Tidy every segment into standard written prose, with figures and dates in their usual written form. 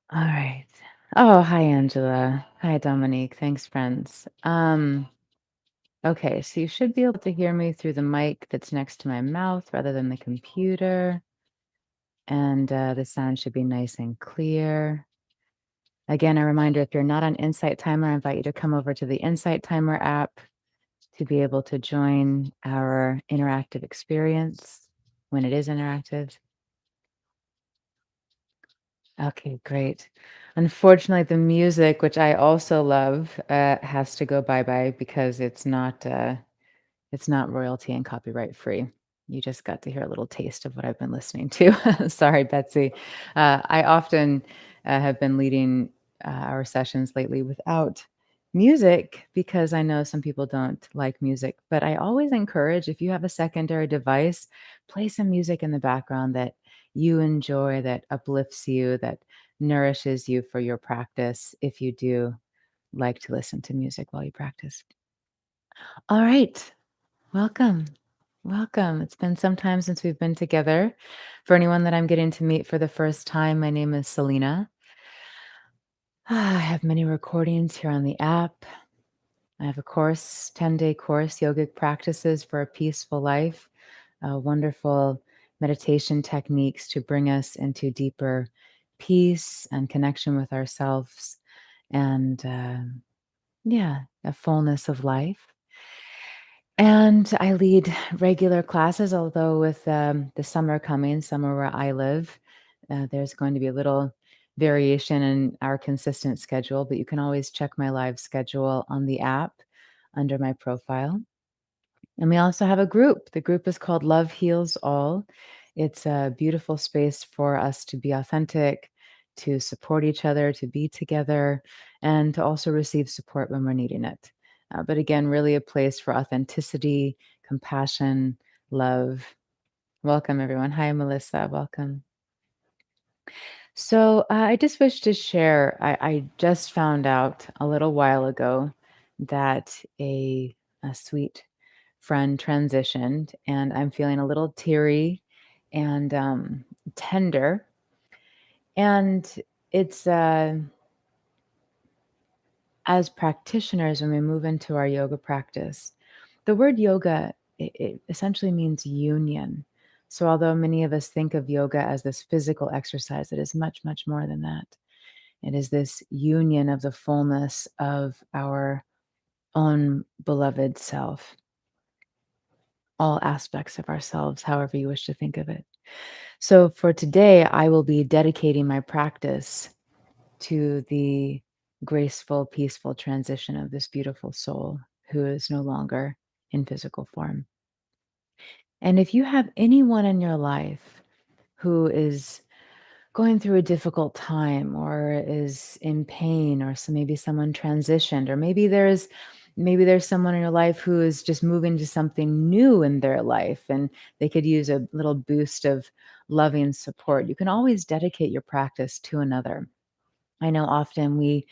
All right. Oh, hi, Angela. Hi, Dominique. Thanks, friends. Okay, so you should be able to hear me through the mic that's next to my mouth rather than the computer. And the sound should be nice and clear. Again, a reminder if you're not on Insight Timer, I invite you to come over to the Insight Timer app to be able to join our interactive experience when it is interactive. Okay, great. Unfortunately, the music, which I also love, has to go bye-bye because it's not royalty and copyright free. You just got to hear a little taste of what I've been listening to. Sorry, Betsy. I often have been leading our sessions lately without music because I know some people don't like music. But I always encourage if you have a secondary device, play some music in the background that you enjoy, that uplifts you, that nourishes you for your practice if you do like to listen to music while you practice. All right. Welcome. Welcome. It's been some time since we've been together. For anyone that I'm getting to meet for the first time, my name is Selena. I have many recordings here on the app. I have a course, 10-day course, yogic practices for a peaceful life, wonderful meditation techniques to bring us into deeper peace and connection with ourselves and, yeah, a fullness of life. And I lead regular classes, although with the summer coming, summer where I live, there's going to be a little variation in our consistent schedule, but you can always check my live schedule on the app under my profile. And we also have a group. The group is called Love Heals All. It's a beautiful space for us to be authentic, to support each other, to be together, and to also receive support when we're needing it. But again, really a place for authenticity, compassion, love. Welcome, everyone. Hi, Melissa. Welcome. So I just wish to share. I just found out a little while ago that a sweet friend transitioned, and I'm feeling a little teary and tender. And it's as practitioners, when we move into our yoga practice, the word yoga it essentially means union. So although many of us think of yoga as this physical exercise, it is much, much more than that. It is this union of the fullness of our own beloved self, all aspects of ourselves, however you wish to think of it. So for today, I will be dedicating my practice to the graceful, peaceful transition of this beautiful soul who is no longer in physical form. And if you have anyone in your life who is going through a difficult time or is in pain or maybe someone transitioned or maybe there's someone in your life who is just moving to something new in their life and they could use a little boost of loving support, you can always dedicate your practice to another. I know often we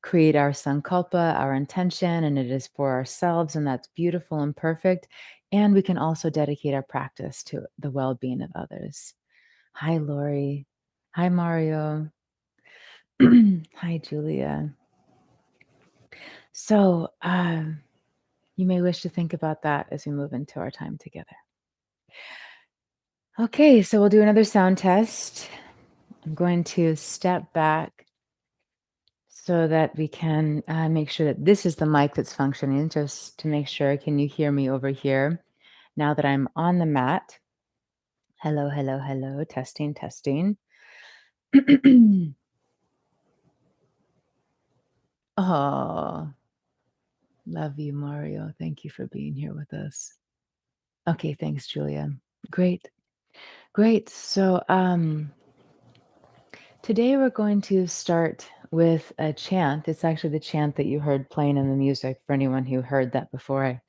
create our sankalpa, our intention, and it is for ourselves, and that's beautiful and perfect. And we can also dedicate our practice to the well-being of others. Hi, Lori. Hi, Mario. Hi, Julia. So, you may wish to think about that as we move into our time together. Okay, so we'll do another sound test. I'm going to step back so that we can make sure that this is the mic that's functioning, just to make sure. Can you hear me over here now that I'm on the mat? Hello, hello, hello. Testing, testing. Oh, love you, Mario. Thank you for being here with us. Okay, thanks, Julia. Great, great. So, today we're going to start with a chant. It's actually the chant that you heard playing in the music for anyone who heard that before I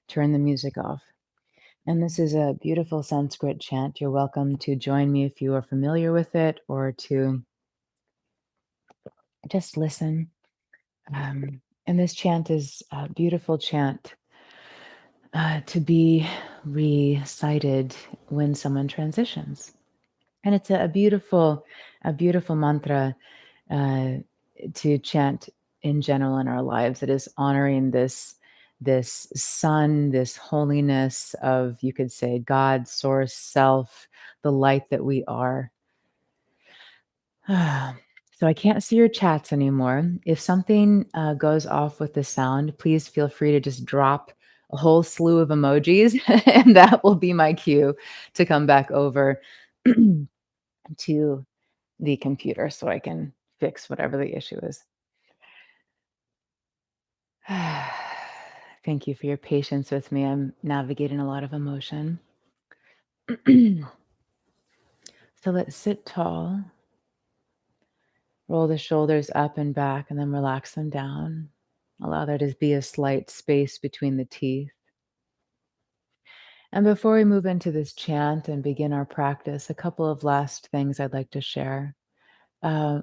turned the music off. And this is a beautiful Sanskrit chant. You're welcome to join me if you are familiar with it or to just listen. And this chant is a beautiful chant to be recited when someone transitions. And it's a beautiful mantra uh, to chant in general in our lives. It is honoring this sun, this holiness of, you could say, God, source, self, the light that we are. So I can't see your chats anymore. If something goes off with the sound, please feel free to just drop a whole slew of emojis, and that will be my cue to come back over to the computer so I can fix whatever the issue is. Thank you for your patience with me. I'm navigating a lot of emotion. So let's sit tall, roll the shoulders up and back, and then relax them down. Allow there to be a slight space between the teeth. And before we move into this chant and begin our practice, a couple of last things I'd like to share. Uh,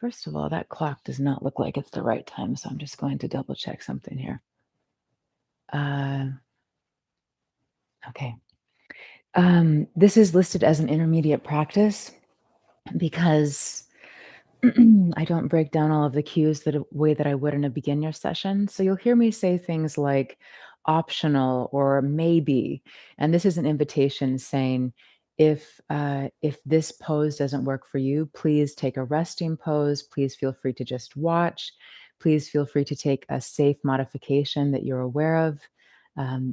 First of all, that clock does not look like it's the right time, so I'm just going to double check something here. Uh, okay. This is listed as an intermediate practice because I don't break down all of the cues the way that I would in a beginner session. So you'll hear me say things like optional or maybe, and this is an invitation saying, if this pose doesn't work for you, please take a resting pose. Please feel free to just watch. Please feel free to take a safe modification that you're aware of.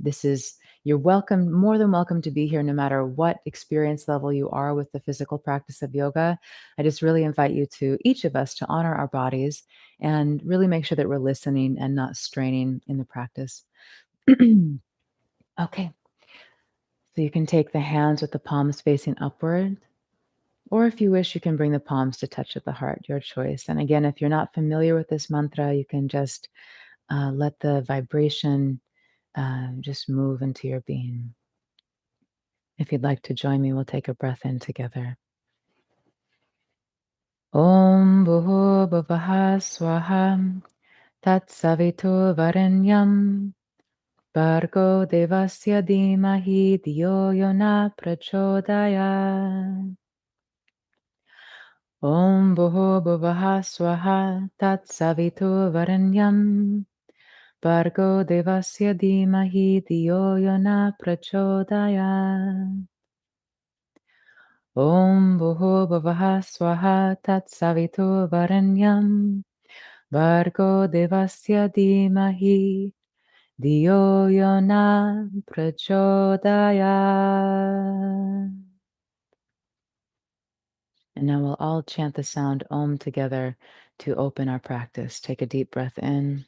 This is You're welcome, more than welcome to be here, no matter what experience level you are with the physical practice of yoga. I just really invite you to each of us to honor our bodies and really make sure that we're listening and not straining in the practice. Okay, so you can take the hands with the palms facing upward, or if you wish, you can bring the palms to touch at the heart, your choice. And again, if you're not familiar with this mantra, you can just let the vibration just move into your being. If you'd like to join me, we'll take a breath in together. Om Bhuva Bhuvaha Swaha Tatsavitu Bhargo devasya dhimahi dhiyo yo na prachodaya. Om bhuvo bhuvaha swaha tat savitu varanyam. Bhargo devasya dhimahi dhiyo yo na prachodaya. Om bhuvo bhuvaha swaha tat savitu varanyam. Bhargo devasya dhimahi Dio yona prachodaya. And now we'll all chant the sound Om together to open our practice. Take a deep breath in.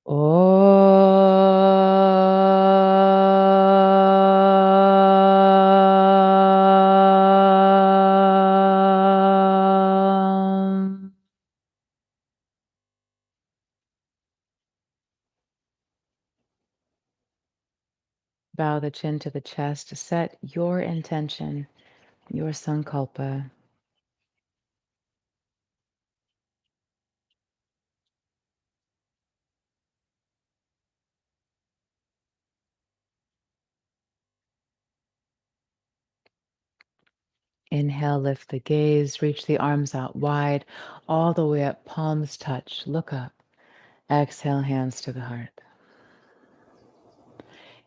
Om. Bow the chin to the chest to set your intention, your sankalpa. Inhale, lift the gaze, reach the arms out wide, all the way up, palms touch, look up. Exhale, hands to the heart.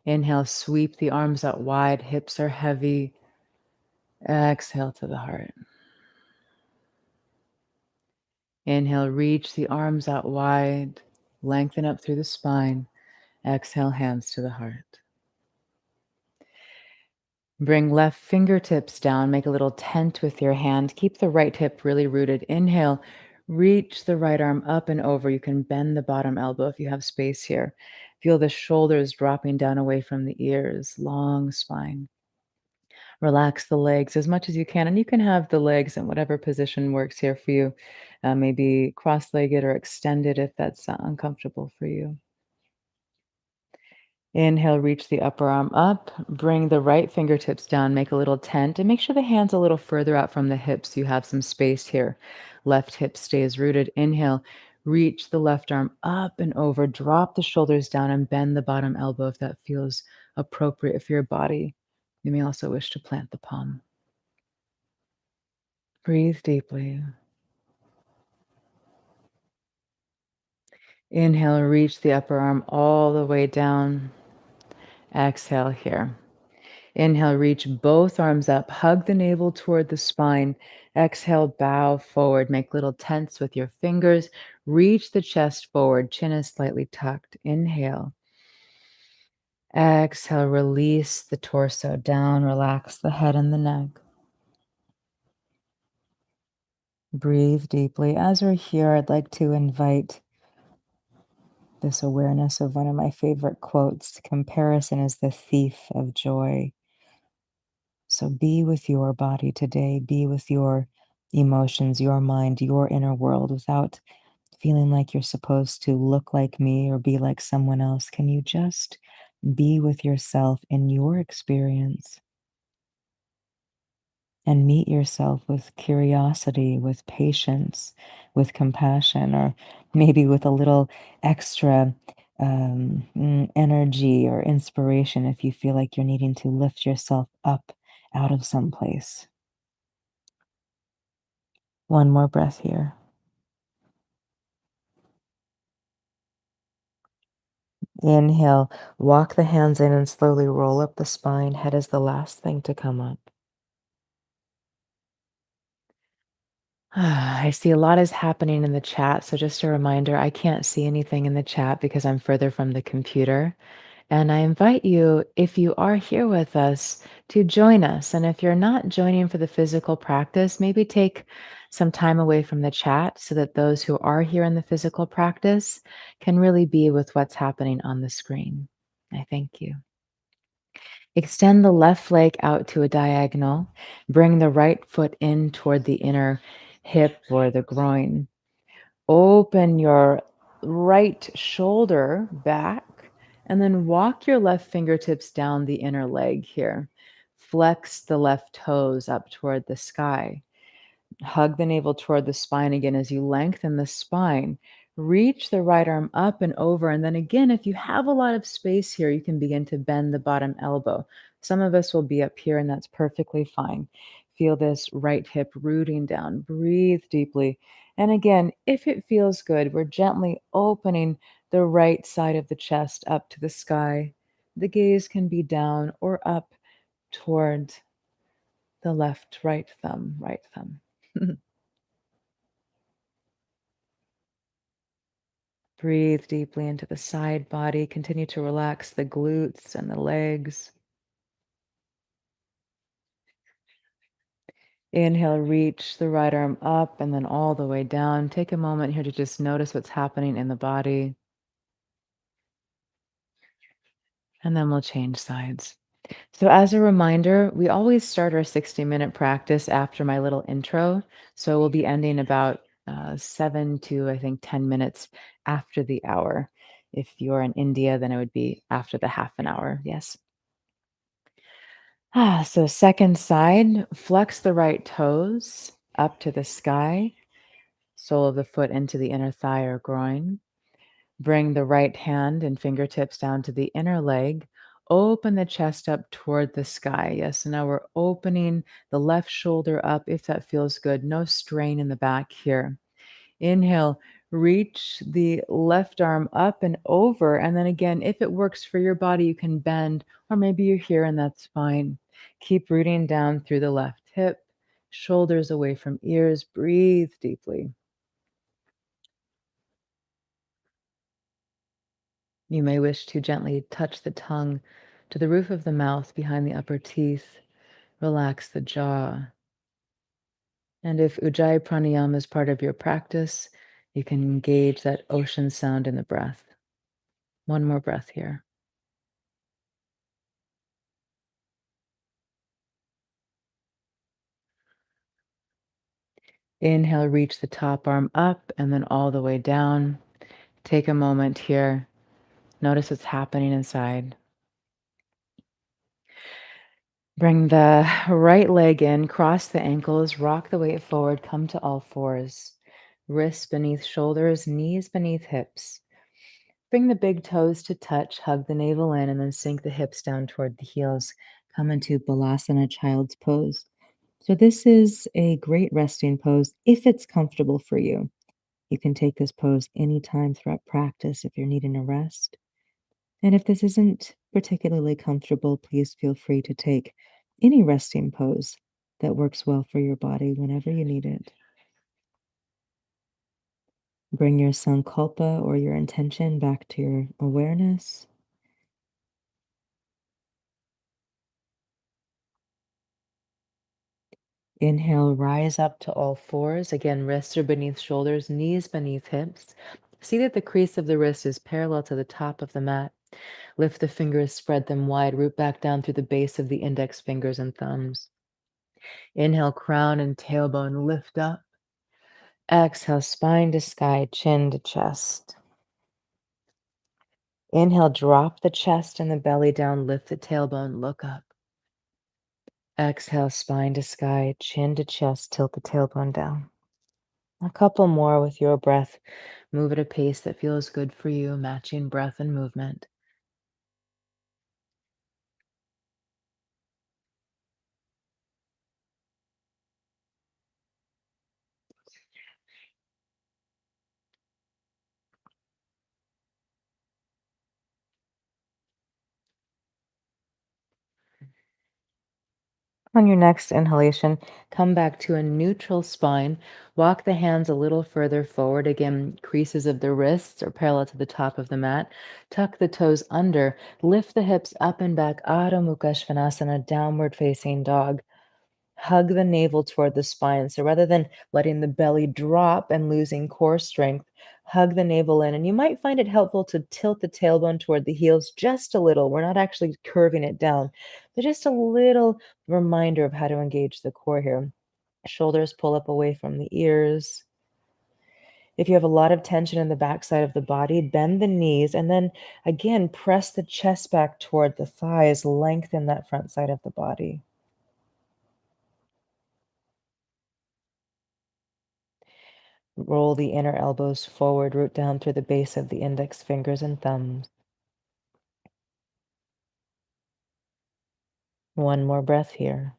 Inhale, sweep the arms out wide, hips are heavy. Exhale to the heart. Inhale, reach the arms out wide, lengthen up through the spine. Exhale, hands to the heart. Bring left fingertips down, make a little tent with your hand. Keep the right hip really rooted. Inhale, reach the right arm up and over. You can bend the bottom elbow if you have space here. Feel the shoulders dropping down away from the ears, long spine. Relax the legs as much as you can, and you can have the legs in whatever position works here for you. Maybe cross-legged or extended if that's uncomfortable for you. Inhale, reach the upper arm up, bring the right fingertips down, make a little tent, and make sure the hands a little further out from the hips so you have some space here. Left hip stays rooted. Inhale, reach the left arm up and over, drop the shoulders down and bend the bottom elbow if that feels appropriate for your body. You may also wish to plant the palm. Breathe deeply. Inhale, reach the upper arm all the way down. Exhale here. Inhale, reach both arms up, hug the navel toward the spine. Exhale, bow forward, make little tents with your fingers. Reach the chest forward, chin is slightly tucked. Inhale. Exhale, release the torso down, relax the head and the neck. Breathe deeply. As we're here, I'd like to invite this awareness of one of my favorite quotes: comparison is the thief of joy. So be with your body today, be with your emotions, your mind, your inner world without feeling like you're supposed to look like me or be like someone else. Can you just be with yourself in your experience and meet yourself with curiosity, with patience, with compassion, or maybe with a little extra energy or inspiration if you feel like you're needing to lift yourself up out of some place. One more breath here. Inhale, walk the hands in and slowly roll up the spine. Head is the last thing to come up. I see a lot is happening in the chat. So, just a reminder, I can't see anything in the chat because I'm further from the computer. And I invite you, if you are here with us, to join us. And if you're not joining for the physical practice, maybe take some time away from the chat so that those who are here in the physical practice can really be with what's happening on the screen. I thank you. Extend the left leg out to a diagonal. Bring the right foot in toward the inner hip or the groin. Open your right shoulder back and then walk your left fingertips down the inner leg here. Flex the left toes up toward the sky. Hug the navel toward the spine again as you lengthen the spine. Reach the right arm up and over. And then again, if you have a lot of space here, you can begin to bend the bottom elbow. Some of us will be up here, and that's perfectly fine. Feel this right hip rooting down. Breathe deeply. And again, if it feels good, we're gently opening the right side of the chest up to the sky. The gaze can be down or up toward the left, right thumb, right thumb. Breathe deeply into the side body. Continue to relax the glutes and the legs. Inhale, reach the right arm up and then all the way down. Take a moment here to just notice what's happening in the body, and then we'll change sides. So, as a reminder, we always start our 60-minute practice after my little intro. So, we'll be ending about 7 to, I think, 10 minutes after the hour. If you're in India, then it would be after the half an hour. Yes. So second side, flex the right toes up to the sky, sole of the foot into the inner thigh or groin. Bring the right hand and fingertips down to the inner leg. Open the chest up toward the sky. Yes, so now we're opening the left shoulder up if that feels good. No strain in the back here. Inhale, reach the left arm up and over. And then again, if it works for your body, you can bend, or maybe you're here and that's fine. Keep rooting down through the left hip, shoulders away from ears. Breathe deeply. You may wish to gently touch the tongue to the roof of the mouth behind the upper teeth. Relax the jaw. And if Ujjayi Pranayama is part of your practice, you can engage that ocean sound in the breath. One more breath here. Inhale, reach the top arm up and then all the way down. Take a moment here. Notice what's happening inside. Bring the right leg in, cross the ankles, rock the weight forward, come to all fours. Wrists beneath shoulders, knees beneath hips. Bring the big toes to touch, hug the navel in, and then sink the hips down toward the heels. Come into Balasana Child's Pose. So, this is a great resting pose if it's comfortable for you. You can take this pose anytime throughout practice if you're needing a rest. And if this isn't particularly comfortable, please feel free to take any resting pose that works well for your body whenever you need it. Bring your sankalpa or your intention back to your awareness. Inhale, rise up to all fours. Again, wrists are beneath shoulders, knees beneath hips. See that the crease of the wrist is parallel to the top of the mat. Lift the fingers, spread them wide, root back down through the base of the index fingers and thumbs. Inhale, crown and tailbone lift up. Exhale, spine to sky, chin to chest. Inhale, drop the chest and the belly down, lift the tailbone, look up. Exhale, spine to sky, chin to chest, tilt the tailbone down. A couple more with your breath. Move at a pace that feels good for you, matching breath and movement. On your next inhalation, come back to a neutral spine. Walk the hands a little further forward. Again, creases of the wrists are parallel to the top of the mat. Tuck the toes under. Lift the hips up and back. Adho Mukha Svanasana, downward facing dog. Hug the navel toward the spine. So rather than letting the belly drop and losing core strength, hug the navel in. And you might find it helpful to tilt the tailbone toward the heels just a little. We're not actually curving it down, but just a little reminder of how to engage the core here. Shoulders pull up away from the ears. If you have a lot of tension in the backside of the body, bend the knees and then again press the chest back toward the thighs, lengthen that front side of the body. Roll the inner elbows forward, root down through the base of the index fingers and thumbs. One more breath here.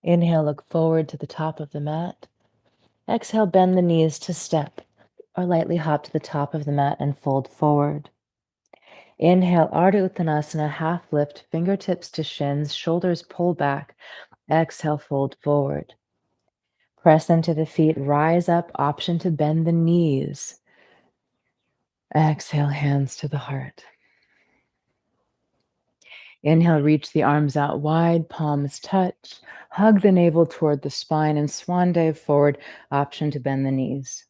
Inhale, look forward to the top of the mat. Exhale, bend the knees to step or lightly hop to the top of the mat and fold forward. Inhale, Ardha Uttanasana, half lift, fingertips to shins, shoulders pull back. Exhale, fold forward. Press into the feet, rise up, option to bend the knees. Exhale, hands to the heart. Inhale, reach the arms out wide, palms touch. Hug the navel toward the spine and swan dive forward, option to bend the knees.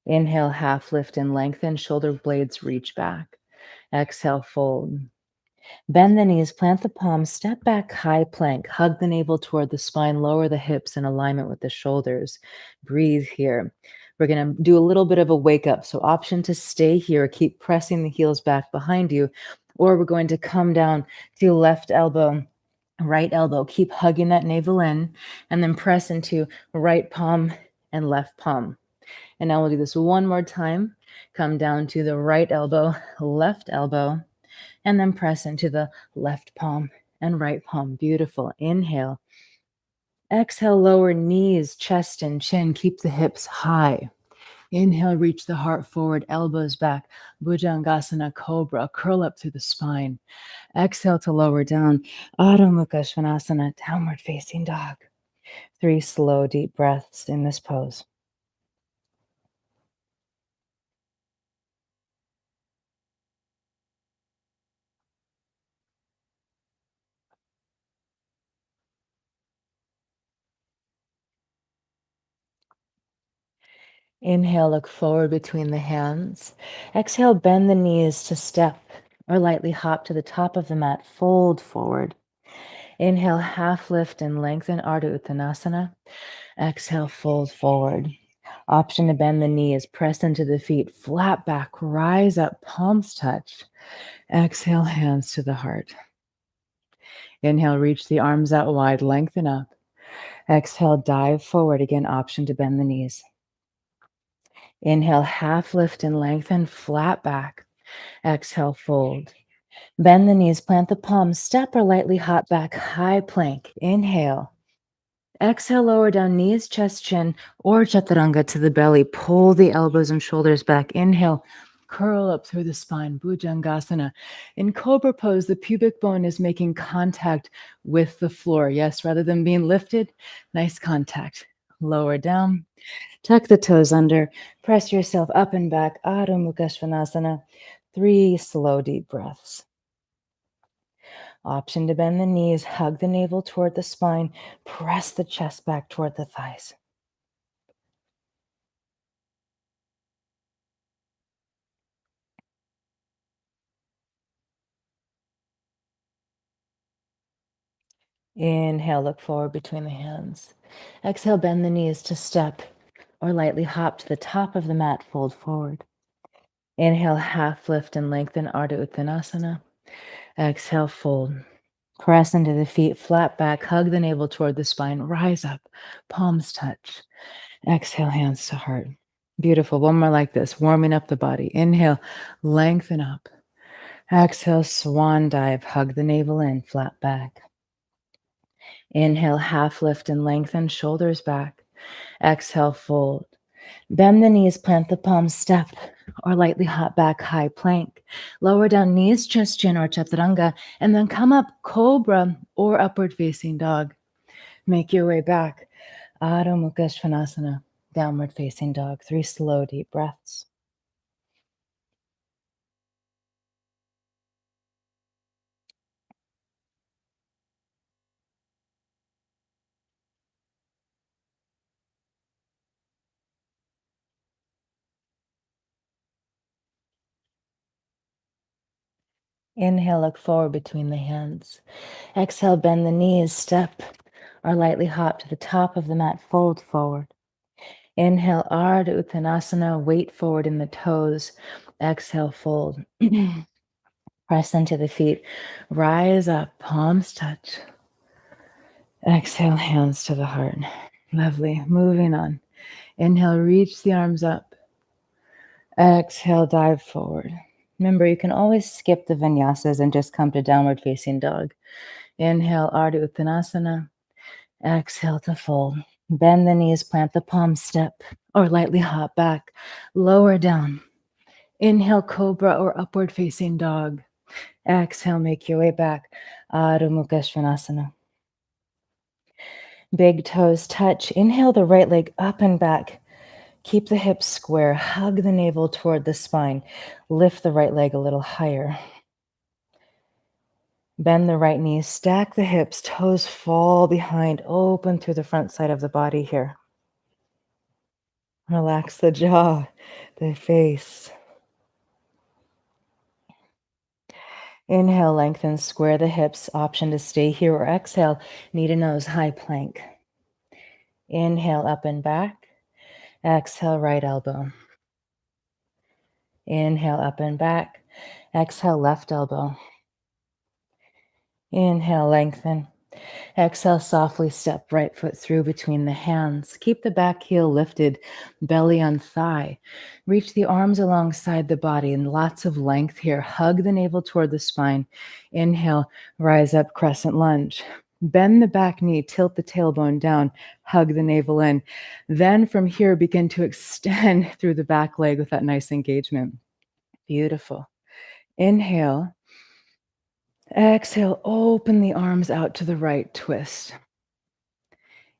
Inhale, half lift and lengthen, shoulder blades reach back. Exhale, fold. Bend the knees, plant the palms, step back, high plank. Hug the navel toward the spine, lower the hips in alignment with the shoulders. Breathe here. We're going to do a little bit of a wake up. So, option to stay here, keep pressing the heels back behind you, or we're going to come down to left elbow, right elbow. Keep hugging that navel in, and then press into right palm and left palm. And now we'll do this one more time. Come down to the right elbow, and then press into the left palm and right palm. Beautiful. Inhale. Exhale, lower knees, chest, and chin. Keep the hips high. Inhale, reach the heart forward, elbows back. Bhujangasana, cobra. Curl up through the spine. Exhale to lower down. Adho Mukha Svanasana, downward facing dog. 3 slow, deep breaths in this pose. Inhale, look forward between the hands. Exhale, bend the knees to step or lightly hop to the top of the mat. Fold forward. Inhale, half lift and lengthen Ardha Uttanasana. Exhale, fold forward. Option to bend the knees, press into the feet, flat back, rise up, palms touch. Exhale, hands to the heart. Inhale, reach the arms out wide, lengthen up. Exhale, dive forward. Again, option to bend the knees. Inhale, half lift and lengthen, flat back. Exhale, fold. Bend the knees, plant the palms, step or lightly hop back, high plank. Inhale. Exhale, lower down, knees, chest, chin, or chaturanga to the belly. Pull the elbows and shoulders back. Inhale, curl up through the spine, Bhujangasana. In cobra pose, the pubic bone is making contact with the floor. Yes, rather than being lifted, nice contact. Lower down, tuck the toes under, press yourself up and back, Adho Mukha Svanasana. 3 slow, deep breaths. Option to bend the knees, hug the navel toward the spine, press the chest back toward the thighs. Inhale, look forward between the hands. Exhale, bend the knees to step or lightly hop to the top of the mat, fold forward. Inhale, half lift and lengthen, Ardha Uttanasana. Exhale, fold. Press into the feet, flat back, hug the navel toward the spine, rise up, palms touch. Exhale, hands to heart. Beautiful. One more like this, warming up the body. Inhale, lengthen up. Exhale, swan dive, hug the navel in, flat back. Inhale, half lift and lengthen, shoulders back. Exhale, fold. Bend the knees, plant the palms, step or lightly hop back, high plank. Lower down, knees, chest, chin, or chaturanga, and then come up, cobra or upward facing dog. Make your way back, Adho Mukha Svanasana, downward facing dog. 3 slow, deep breaths. Inhale, look forward between the hands. Exhale, bend the knees, step or lightly hop to the top of the mat, fold forward. Inhale, Ardha Uttanasana, weight forward in the toes. Exhale, fold. Press into the feet. Rise up, palms touch. Exhale, hands to the heart. Lovely. Moving on. Inhale, reach the arms up. Exhale, dive forward. Remember, you can always skip the vinyasas and just come to downward facing dog. Inhale, Ardha Uttanasana. Exhale to fold. Bend the knees, plant the palms, step or lightly hop back. Lower down. Inhale, cobra or upward facing dog. Exhale, make your way back. Adho Mukha Svanasana. Big toes touch. Inhale the right leg up and back. Keep the hips square. Hug the navel toward the spine. Lift the right leg a little higher. Bend the right knee. Stack the hips. Toes fall behind. Open through the front side of the body here. Relax the jaw, the face. Inhale, lengthen, square the hips. Option to stay here or exhale. Knee to nose, high plank. Inhale, up and back. Exhale, right elbow. Inhale, up and back. Exhale, left elbow. Inhale, lengthen. Exhale, softly step right foot through between the hands. Keep the back heel lifted, belly on thigh. Reach the arms alongside the body and lots of length here. Hug the navel toward the spine. Inhale, rise up, crescent lunge. Bend the back knee, tilt the tailbone down, hug the navel in. Then from here, begin to extend through the back leg with that nice engagement. Beautiful. Inhale. Exhale, open the arms out to the right, twist.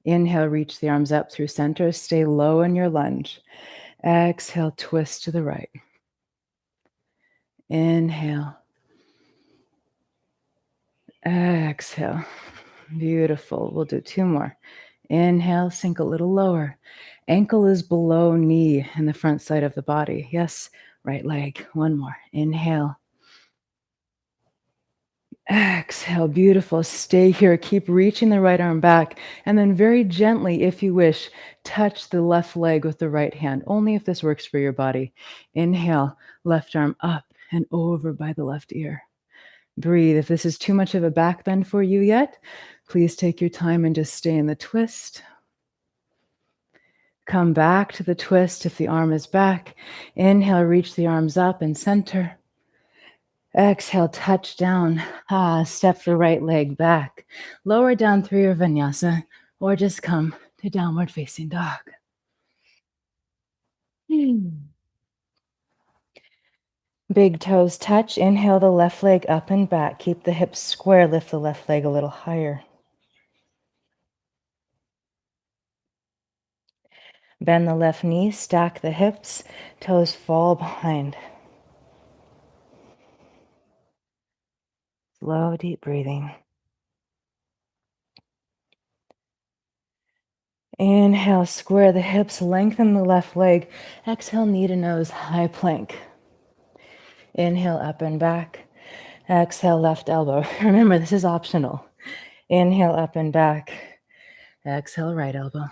Inhale, reach the arms up through center. Stay low in your lunge. Exhale, twist to the right. Inhale. Exhale. Beautiful. We'll do 2 more. Inhale, sink a little lower. Ankle is below knee in the front side of the body. Yes, right leg. 1 more. Inhale. Exhale, beautiful. Stay here. Keep reaching the right arm back. And then very gently, if you wish, touch the left leg with the right hand, only if this works for your body. Inhale, left arm up and over by the left ear. Breathe. If this is too much of a back bend for you yet, please take your time and just stay in the twist. Come back to the twist if the arm is back. Inhale, reach the arms up and center. Exhale, touch down. Step the right leg back. Lower down through your vinyasa or just come to downward facing dog. Big toes touch. Inhale the left leg up and back. Keep the hips square. Lift the left leg a little higher. Bend the left knee. Stack the hips. Toes fall behind. Slow, deep breathing. Inhale, square the hips. Lengthen the left leg. Exhale, knee to nose, high plank. Inhale, up and back. Exhale, left elbow. Remember, this is optional. Inhale, up and back. Exhale, right elbow.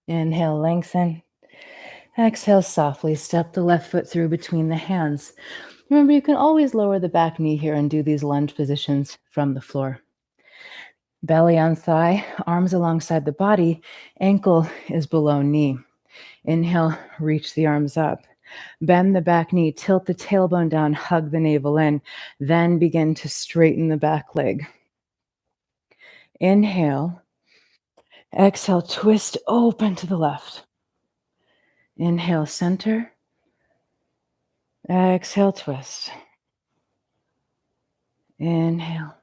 Inhale, lengthen. Exhale, softly step the left foot through between the hands. Remember, you can always lower the back knee here and do these lunge positions from the floor. Belly on thigh, arms alongside the body, ankle is below knee. Inhale, reach the arms up. Bend the back knee, tilt the tailbone down, hug the navel in, then begin to straighten the back leg. Inhale. Exhale, twist open to the left. Inhale, center. Exhale, twist. Inhale.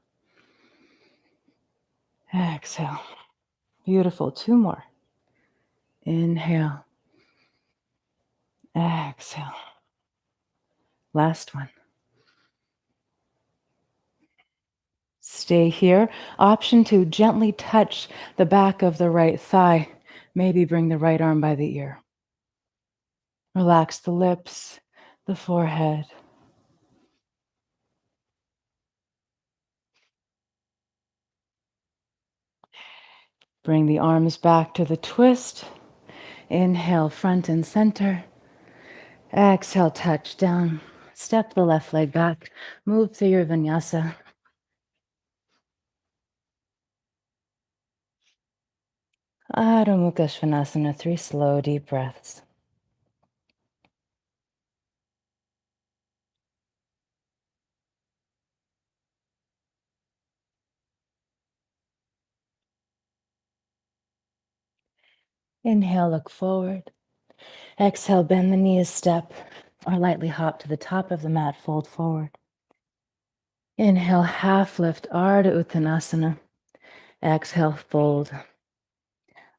Exhale. Beautiful. Two more. Inhale. Exhale. Last one. Stay here. Option 2, gently touch the back of the right thigh. Maybe bring the right arm by the ear. Relax the lips, the forehead. Bring the arms back to the twist. Inhale, front and center. Exhale, touch down. Step the left leg back. Move through your vinyasa. Adho Mukha Svanasana, 3 slow, deep breaths. Inhale, look forward. Exhale, bend the knees, step, or lightly hop to the top of the mat, fold forward. Inhale, half lift, Ardha Uttanasana. Exhale, fold.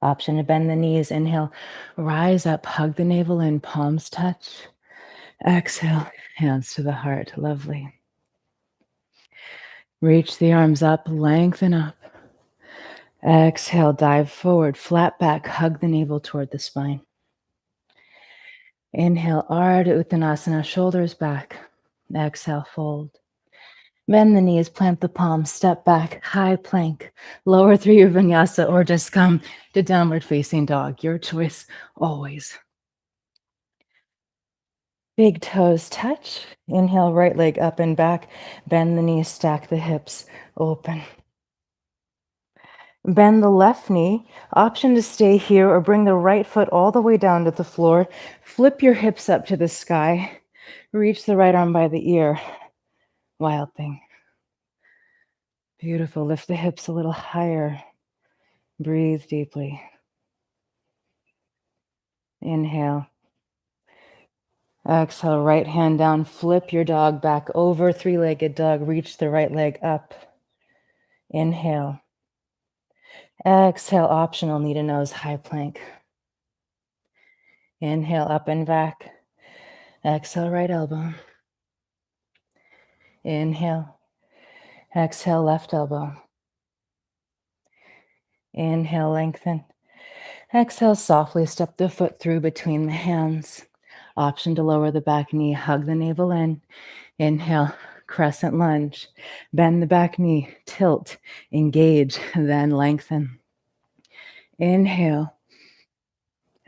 Option to bend the knees. Inhale, rise up, hug the navel in, palms touch. Exhale, hands to the heart. Lovely. Reach the arms up, lengthen up. Exhale, dive forward, flat back, hug the navel toward the spine. Inhale, Ardha Uttanasana, shoulders back. Exhale, fold. Bend the knees, plant the palms, step back, high plank, lower through your vinyasa, or just come to downward facing dog. Your choice always. Big toes touch. Inhale, right leg up and back. Bend the knees, stack the hips, open. Bend the left knee. Option to stay here or bring the right foot all the way down to the floor. Flip your hips up to the sky. Reach the right arm by the ear. Wild thing. Beautiful. Lift the hips a little higher. Breathe deeply. Inhale. Exhale, right hand down. Flip your dog back over, 3-legged dog. Reach the right leg up. Inhale. Exhale, optional, knee to nose, high plank. Inhale, up and back. Exhale, right elbow. Inhale. Exhale, left elbow. Inhale, lengthen. Exhale, softly step the foot through between the hands. Option to lower the back knee, hug the navel in. Inhale, crescent lunge. Bend the back knee, tilt, engage, then lengthen. Inhale.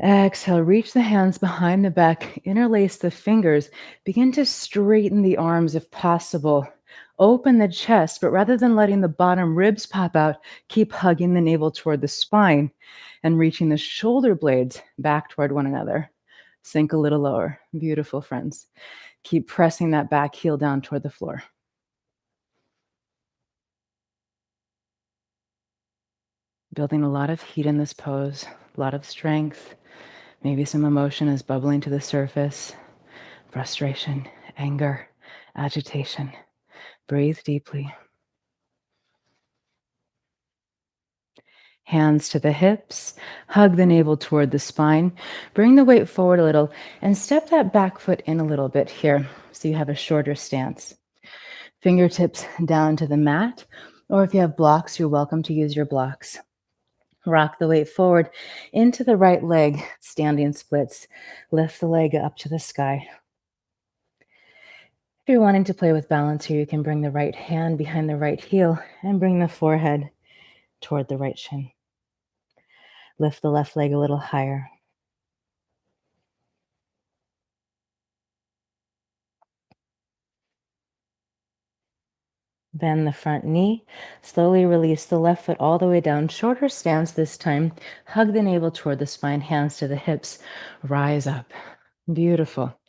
Exhale, reach the hands behind the back, interlace the fingers, begin to straighten the arms if possible. Open the chest, but rather than letting the bottom ribs pop out, keep hugging the navel toward the spine. and reaching the shoulder blades back toward one another. Sink a little lower. Beautiful, friends. Keep pressing that back heel down toward the floor. Building a lot of heat in this pose, a lot of strength. Maybe some emotion is bubbling to the surface. Frustration, anger, agitation. Breathe deeply. Hands to the hips, hug the navel toward the spine, bring the weight forward a little, and step that back foot in a little bit here so you have a shorter stance. Fingertips down to the mat, or if you have blocks, you're welcome to use your blocks. Rock the weight forward into the right leg, standing splits. Lift the leg up to the sky. If you're wanting to play with balance here, you can bring the right hand behind the right heel and bring the forehead toward the right shin. Lift the left leg a little higher. Bend the front knee. Slowly release the left foot all the way down. Shorter stance this time. Hug the navel toward the spine, hands to the hips. Rise up. Beautiful.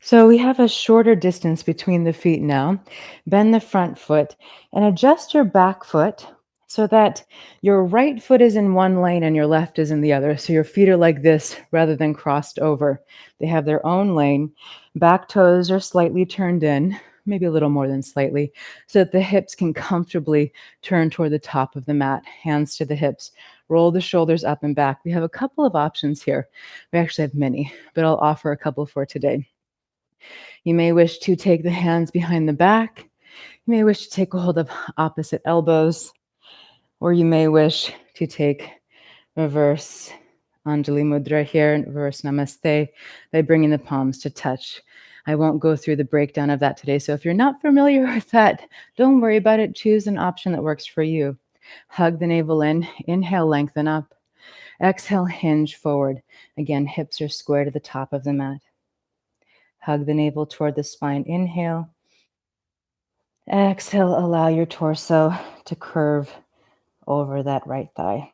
So we have a shorter distance between the feet now. Bend the front foot and adjust your back foot so that your right foot is in one lane and your left is in the other. So your feet are like this rather than crossed over. They have their own lane. Back toes are slightly turned in, maybe a little more than slightly, so that the hips can comfortably turn toward the top of the mat. Hands to the hips. Roll the shoulders up and back. We have a couple of options here. We actually have many, but I'll offer a couple for today. You may wish to take the hands behind the back. You may wish to take a hold of opposite elbows, or you may wish to take reverse Anjali Mudra here, reverse Namaste, by bringing the palms to touch. I won't go through the breakdown of that today. So if you're not familiar with that, don't worry about it. Choose an option that works for you. Hug the navel in. Inhale, lengthen up. Exhale, hinge forward. Again, hips are square to the top of the mat. Hug the navel toward the spine. Inhale. Exhale, allow your torso to curve over that right thigh.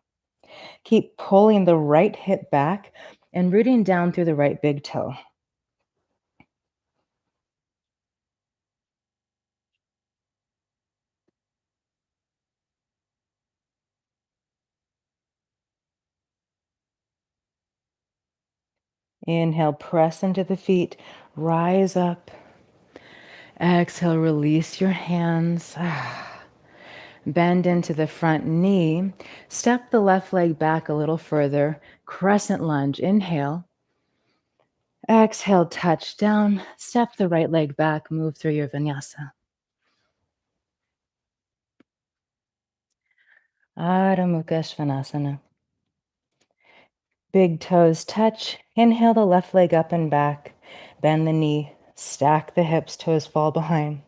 Keep pulling the right hip back and rooting down through the right big toe. Inhale, press into the feet, rise up. Exhale, release your hands. Bend into the front knee. Step the left leg back a little further. Crescent lunge. Inhale. Exhale, touch down. Step the right leg back. Move through your vinyasa. Adho Mukha Svanasana. Big toes touch. Inhale the left leg up and back. Bend the knee. Stack the hips. Toes fall behind.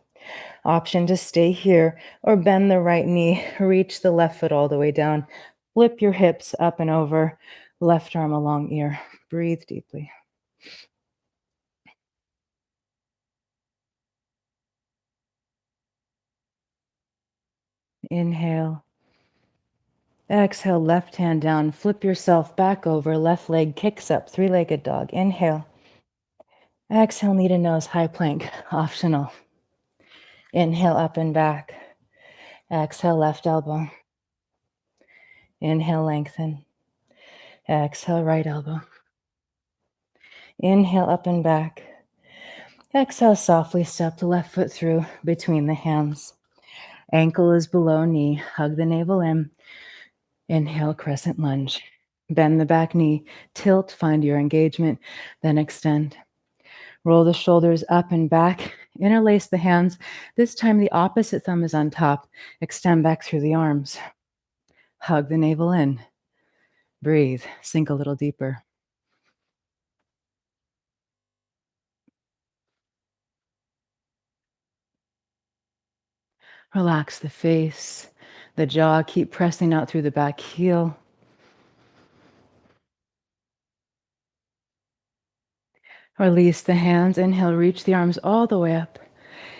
Option to stay here or bend the right knee. Reach the left foot all the way down. Flip your hips up and over. Left arm along ear. Breathe deeply. Inhale. Exhale, left hand down. Flip yourself back over. Left leg kicks up. Three-legged dog. Inhale. Exhale, knee to nose, high plank. Optional. Inhale, up and back. Exhale, left elbow. Inhale, lengthen. Exhale, right elbow. Inhale, up and back. Exhale, softly step the left foot through between the hands. Ankle is below knee. Hug the navel in. Inhale, crescent lunge. Bend the back knee. Tilt, find your engagement. Then extend. Roll the shoulders up and back. Interlace the hands. This time the opposite thumb is on top. Extend back through the arms. Hug the navel in. Breathe. Sink a little deeper. Relax the face, the jaw. Keep pressing out through the back heel. Release the hands. Inhale, reach the arms all the way up.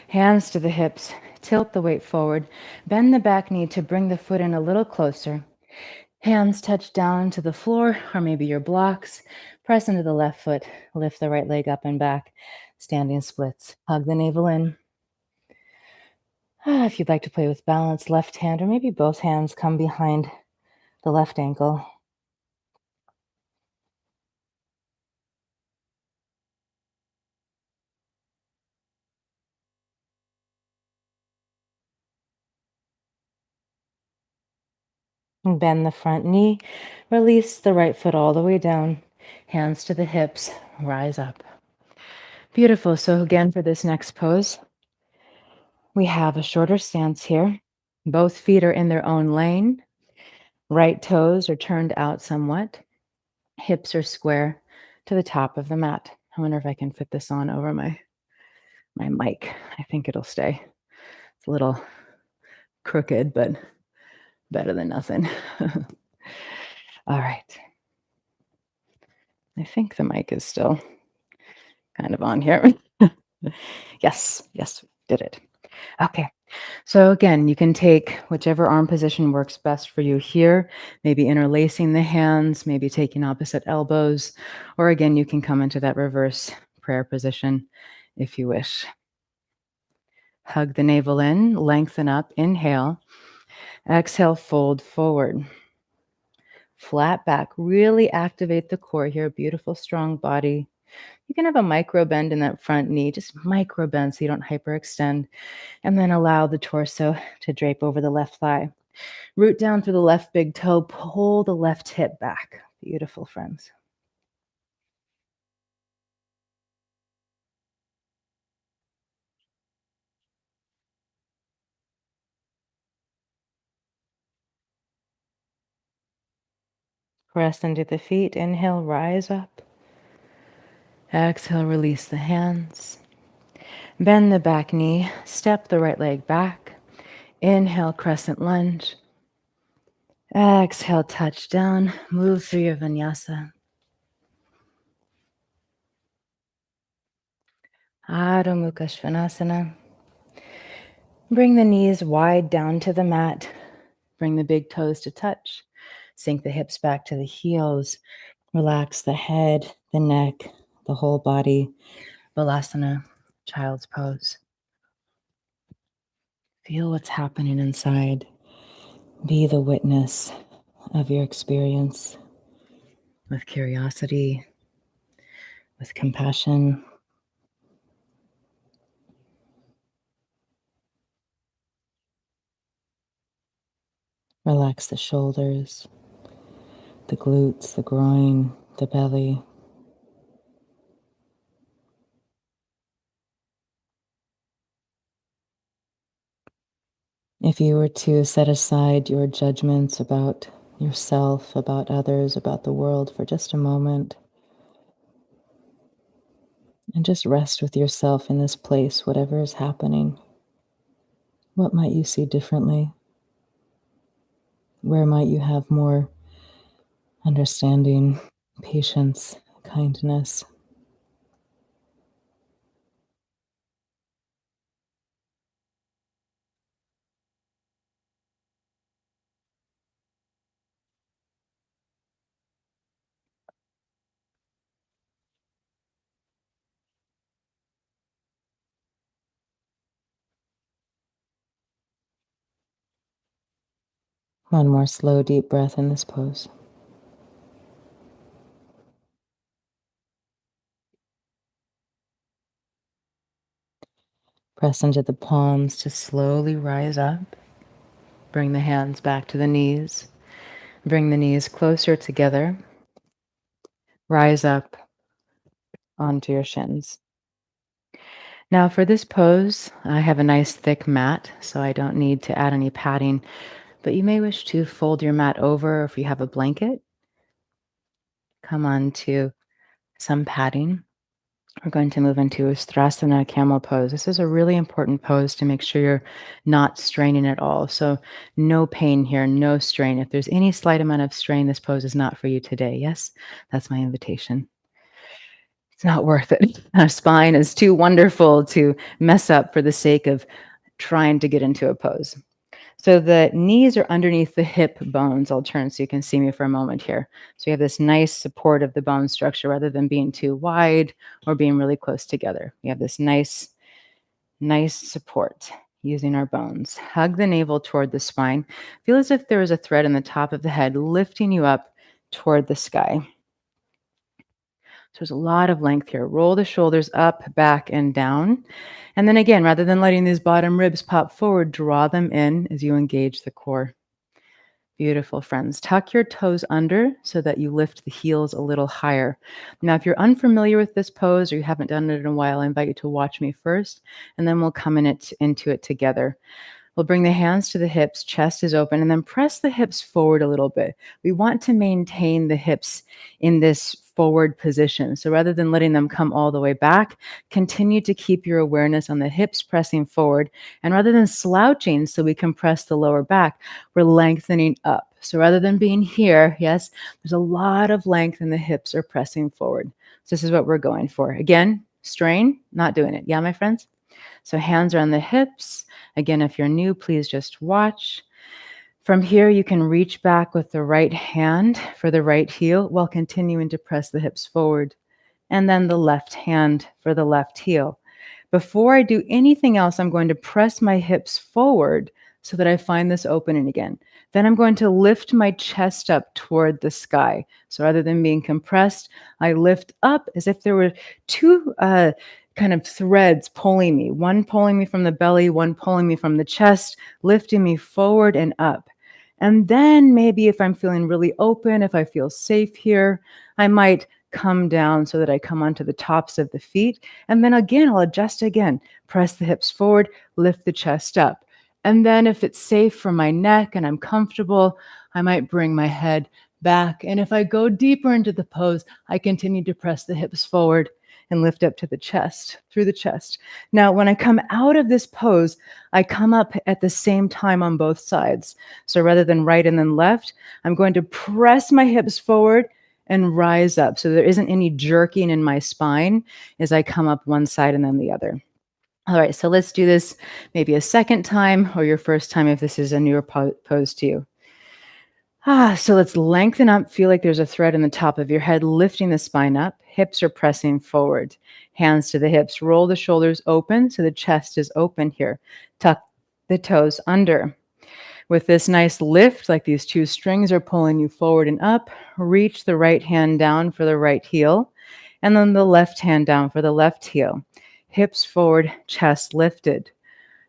Hands to the hips. Tilt the weight forward. Bend the back knee to bring the foot in a little closer. Hands touch down to the floor or maybe your blocks. Press into the left foot. Lift the right leg up and back. Standing splits. Hug the navel in. If you'd like to play with balance, left hand or maybe both hands come behind the left ankle. And bend the front knee. Release the right foot all the way down. Hands to the hips. Rise up. Beautiful. So again, for this next pose, we have a shorter stance here. Both feet are in their own lane. Right toes are turned out somewhat. Hips are square to the top of the mat. I wonder if I can fit this on over my mic. I think it'll stay. It's a little crooked, but better than nothing. All right. I think the mic is still kind of on here. Yes, did it. Okay. So again, you can take whichever arm position works best for you here, maybe interlacing the hands, maybe taking opposite elbows, or again, you can come into that reverse prayer position if you wish. Hug the navel in, lengthen up, inhale. Exhale, fold forward. Flat back, really activate the core here. Beautiful, strong body. You can have a micro bend in that front knee, just micro bend so you don't hyperextend. And then allow the torso to drape over the left thigh. Root down through the left big toe, pull the left hip back. Beautiful, friends. Press into the feet. Inhale, rise up. Exhale, release the hands. Bend the back knee. Step the right leg back. Inhale, crescent lunge. Exhale, touch down. Move through your vinyasa. Adho Mukha Svanasana. Bring the knees wide down to the mat. Bring the big toes to touch. Sink the hips back to the heels. Relax the head, the neck, the whole body. Balasana, child's pose. Feel what's happening inside. Be the witness of your experience with curiosity, with compassion. Relax the shoulders, the glutes, the groin, the belly. If you were to set aside your judgments about yourself, about others, about the world for just a moment, and just rest with yourself in this place, whatever is happening, what might you see differently? Where might you have more understanding, patience, kindness? One more slow, deep breath in this pose. Press into the palms to slowly rise up. Bring the hands back to the knees. Bring the knees closer together. Rise up onto your shins. Now for this pose, I have a nice thick mat, so I don't need to add any padding, but you may wish to fold your mat over. If you have a blanket, come on to some padding. We're going to move into Ustrasana, camel pose. This is a really important pose to make sure you're not straining at all. So no pain here, no strain. If there's any slight amount of strain, this pose is not for you today. Yes, that's my invitation. It's not worth it. Our spine is too wonderful to mess up for the sake of trying to get into a pose. So the knees are underneath the hip bones. I'll turn so you can see me for a moment here. So you have this nice support of the bone structure rather than being too wide or being really close together. We have this nice support using our bones. Hug the navel toward the spine. Feel as if there is a thread in the top of the head lifting you up toward the sky. So there's a lot of length here. Roll the shoulders up, back, and down. And then again, rather than letting these bottom ribs pop forward, draw them in as you engage the core. Beautiful, friends. Tuck your toes under so that you lift the heels a little higher. Now, if you're unfamiliar with this pose or you haven't done it in a while, I invite you to watch me first, and then we'll come into it together. We'll bring the hands to the hips, chest is open, and then press the hips forward a little bit. We want to maintain the hips in this forward position. So rather than letting them come all the way back, continue to keep your awareness on the hips pressing forward. And rather than slouching so we compress the lower back, we're lengthening up. So rather than being here, yes, there's a lot of length and the hips are pressing forward. So this is what we're going for. Again, strain, not doing it. Yeah, my friends? So hands are on the hips. Again, if you're new, please just watch. From here, you can reach back with the right hand for the right heel while continuing to press the hips forward. And then the left hand for the left heel. Before I do anything else, I'm going to press my hips forward so that I find this opening again. Then I'm going to lift my chest up toward the sky. So rather than being compressed, I lift up as if there were two kind of threads pulling me, one pulling me from the belly, one pulling me from the chest, lifting me forward and up. And then maybe if I'm feeling really open, if I feel safe here, I might come down so that I come onto the tops of the feet. And then again, I'll adjust again, press the hips forward, lift the chest up. And then if it's safe for my neck and I'm comfortable, I might bring my head back. And if I go deeper into the pose, I continue to press the hips forward and lift up to the chest, through the chest. Now, when I come out of this pose, I come up at the same time on both sides. So rather than right and then left, I'm going to press my hips forward and rise up. So there isn't any jerking in my spine as I come up one side and then the other. All right, so let's do this maybe a second time or your first time if this is a newer pose to you. So let's lengthen up. Feel like there's a thread in the top of your head, lifting the spine up. Hips are pressing forward. Hands to the hips. Roll the shoulders open so the chest is open here. Tuck the toes under. With this nice lift, like these two strings are pulling you forward and up, reach the right hand down for the right heel, and then the left hand down for the left heel. Hips forward, chest lifted.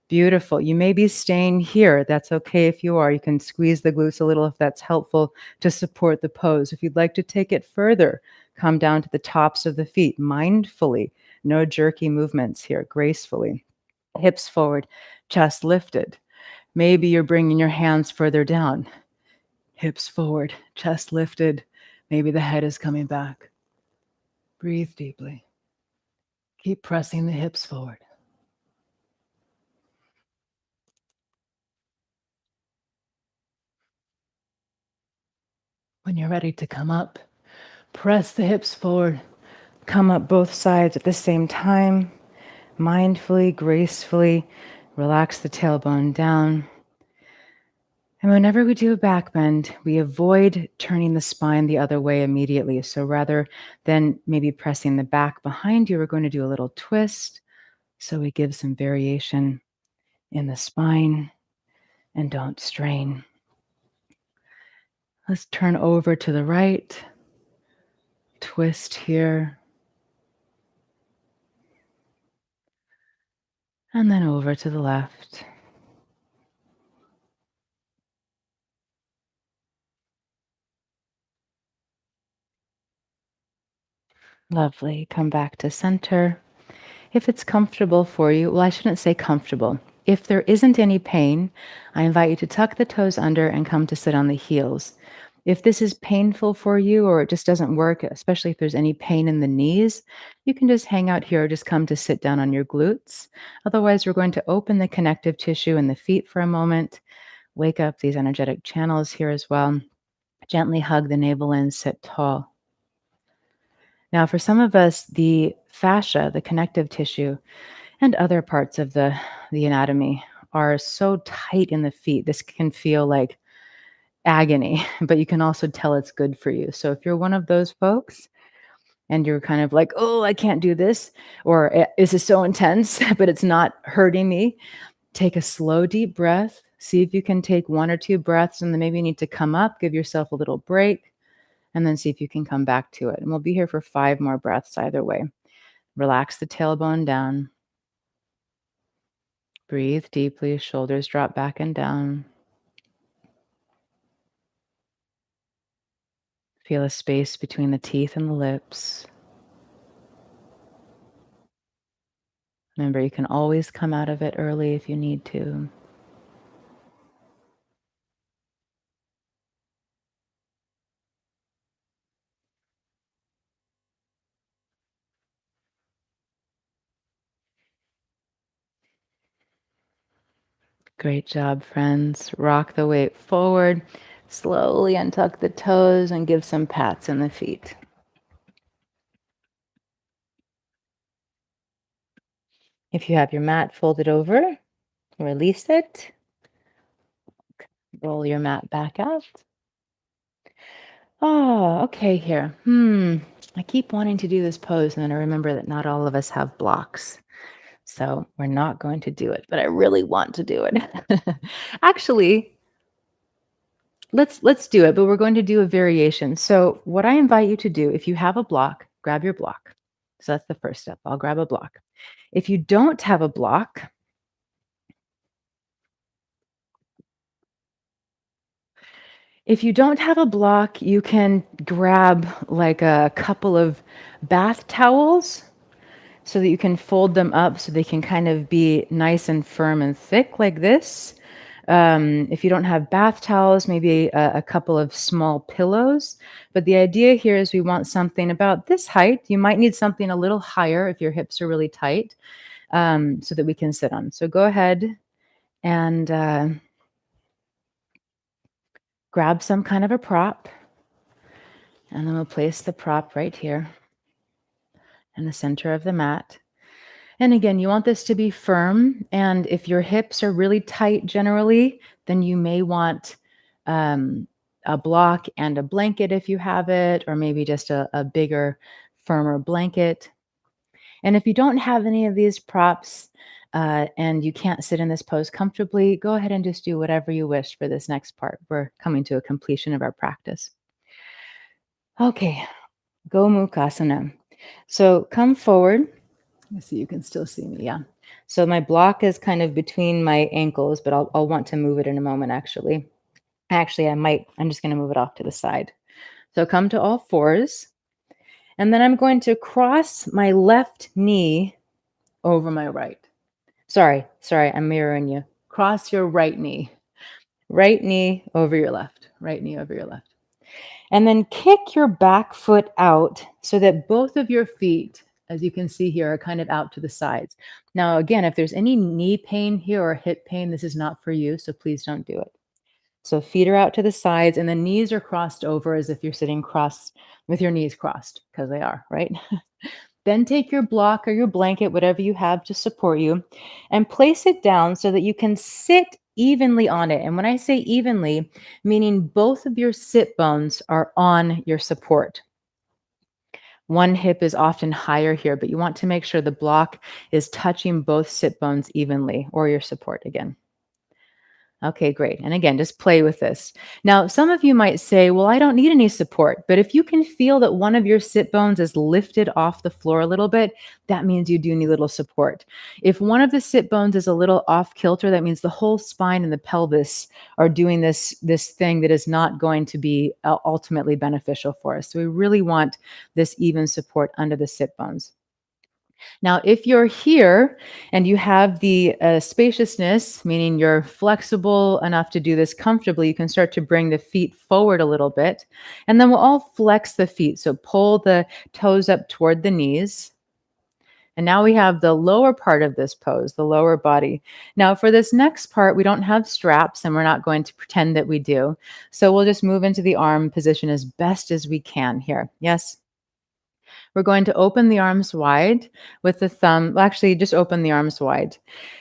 Beautiful. You may be staying here. That's okay if you are. You can squeeze the glutes a little if that's helpful to support the pose. If you'd like to take it further, come down to the tops of the feet mindfully. No jerky movements here, gracefully. Hips forward, chest lifted. Maybe you're bringing your hands further down. Hips forward, chest lifted. Maybe the head is coming back. Breathe deeply. Keep pressing the hips forward. When you're ready to come up, press the hips forward. Come up both sides at the same time. Mindfully, gracefully, relax the tailbone down. And whenever we do a back bend, we avoid turning the spine the other way immediately. So rather than maybe pressing the back behind you, we're going to do a little twist. So we give some variation in the spine and don't strain. Let's turn over to the right. Twist here. And then over to the left. Lovely. Come back to center. If it's comfortable for you, well, I shouldn't say comfortable. If there isn't any pain, I invite you to tuck the toes under and come to sit on the heels. If this is painful for you or it just doesn't work, especially if there's any pain in the knees, you can just hang out here or just come to sit down on your glutes. Otherwise, we're going to open the connective tissue in the feet for a moment, wake up these energetic channels here as well. Gently hug the navel in, sit tall. Now, for some of us, the fascia, the connective tissue, and other parts of the anatomy are so tight in the feet. This can feel like agony, but you can also tell it's good for you. So if you're one of those folks and you're kind of like, "Oh, I can't do this," or "This is so intense, but it's not hurting me," take a slow, deep breath. See if you can take 1 or 2 breaths, and then maybe you need to come up, give yourself a little break, and then see if you can come back to it. And we'll be here for 5 more breaths either way. Relax the tailbone down. Breathe deeply, shoulders drop back and down. Feel a space between the teeth and the lips. Remember, you can always come out of it early if you need to. Great job, friends. Rock the weight forward. Slowly untuck the toes and give some pats in the feet. If you have your mat folded over, release it. Roll your mat back out. Oh, okay here. I keep wanting to do this pose, and then I remember that not all of us have blocks. So we're not going to do it, but I really want to do it. Actually, let's do it, but we're going to do a variation. So what I invite you to do, if you have a block, grab your block. So that's the first step. I'll grab a block. If you don't have a block, you can grab like a couple of bath towels so that you can fold them up so they can kind of be nice and firm and thick like this. If you don't have bath towels, maybe a couple of small pillows. But the idea here is we want something about this height. You might need something a little higher if your hips are really tight, so that we can sit on. So go ahead and grab some kind of a prop. And then we'll place the prop right here in the center of the mat. And again, you want this to be firm. And if your hips are really tight generally, then you may want a block and a blanket if you have it, or maybe just a bigger, firmer blanket. And if you don't have any of these props and you can't sit in this pose comfortably, go ahead and just do whatever you wish for this next part. We're coming to a completion of our practice. Okay, Gomukhasana. So come forward. Let's see, you can still see me, yeah. So my block is kind of between my ankles, but I'll want to move it in a moment, actually. Actually, I'm just going to move it off to the side. So come to all fours, and then I'm going to cross my left knee over my right. Sorry, I'm mirroring you. Cross your right knee. Right knee over your left. Right knee over your left. And then kick your back foot out so that both of your feet, as you can see here, are kind of out to the sides. Now, again, if there's any knee pain here or hip pain, this is not for you, so please don't do it. So feet are out to the sides and the knees are crossed over as if you're sitting crossed with your knees crossed, because they are, right? Then take your block or your blanket, whatever you have to support you, and place it down so that you can sit evenly on it. And when I say evenly, meaning both of your sit bones are on your support. One hip is often higher here, but you want to make sure the block is touching both sit bones evenly, or your support again. Okay, great. And again, just play with this. Now, some of you might say, well, I don't need any support. But if you can feel that one of your sit bones is lifted off the floor a little bit, that means you do need a little support. If one of the sit bones is a little off kilter, that means the whole spine and the pelvis are doing this thing that is not going to be ultimately beneficial for us. So we really want this even support under the sit bones. Now, if you're here and you have the spaciousness, meaning you're flexible enough to do this comfortably, you can start to bring the feet forward a little bit. And then we'll all flex the feet. So pull the toes up toward the knees. And now we have the lower part of this pose, the lower body. Now, for this next part, we don't have straps and we're not going to pretend that we do. So we'll just move into the arm position as best as we can here. Yes? We're going to open the arms wide with the thumb. Well, actually, just open the arms wide.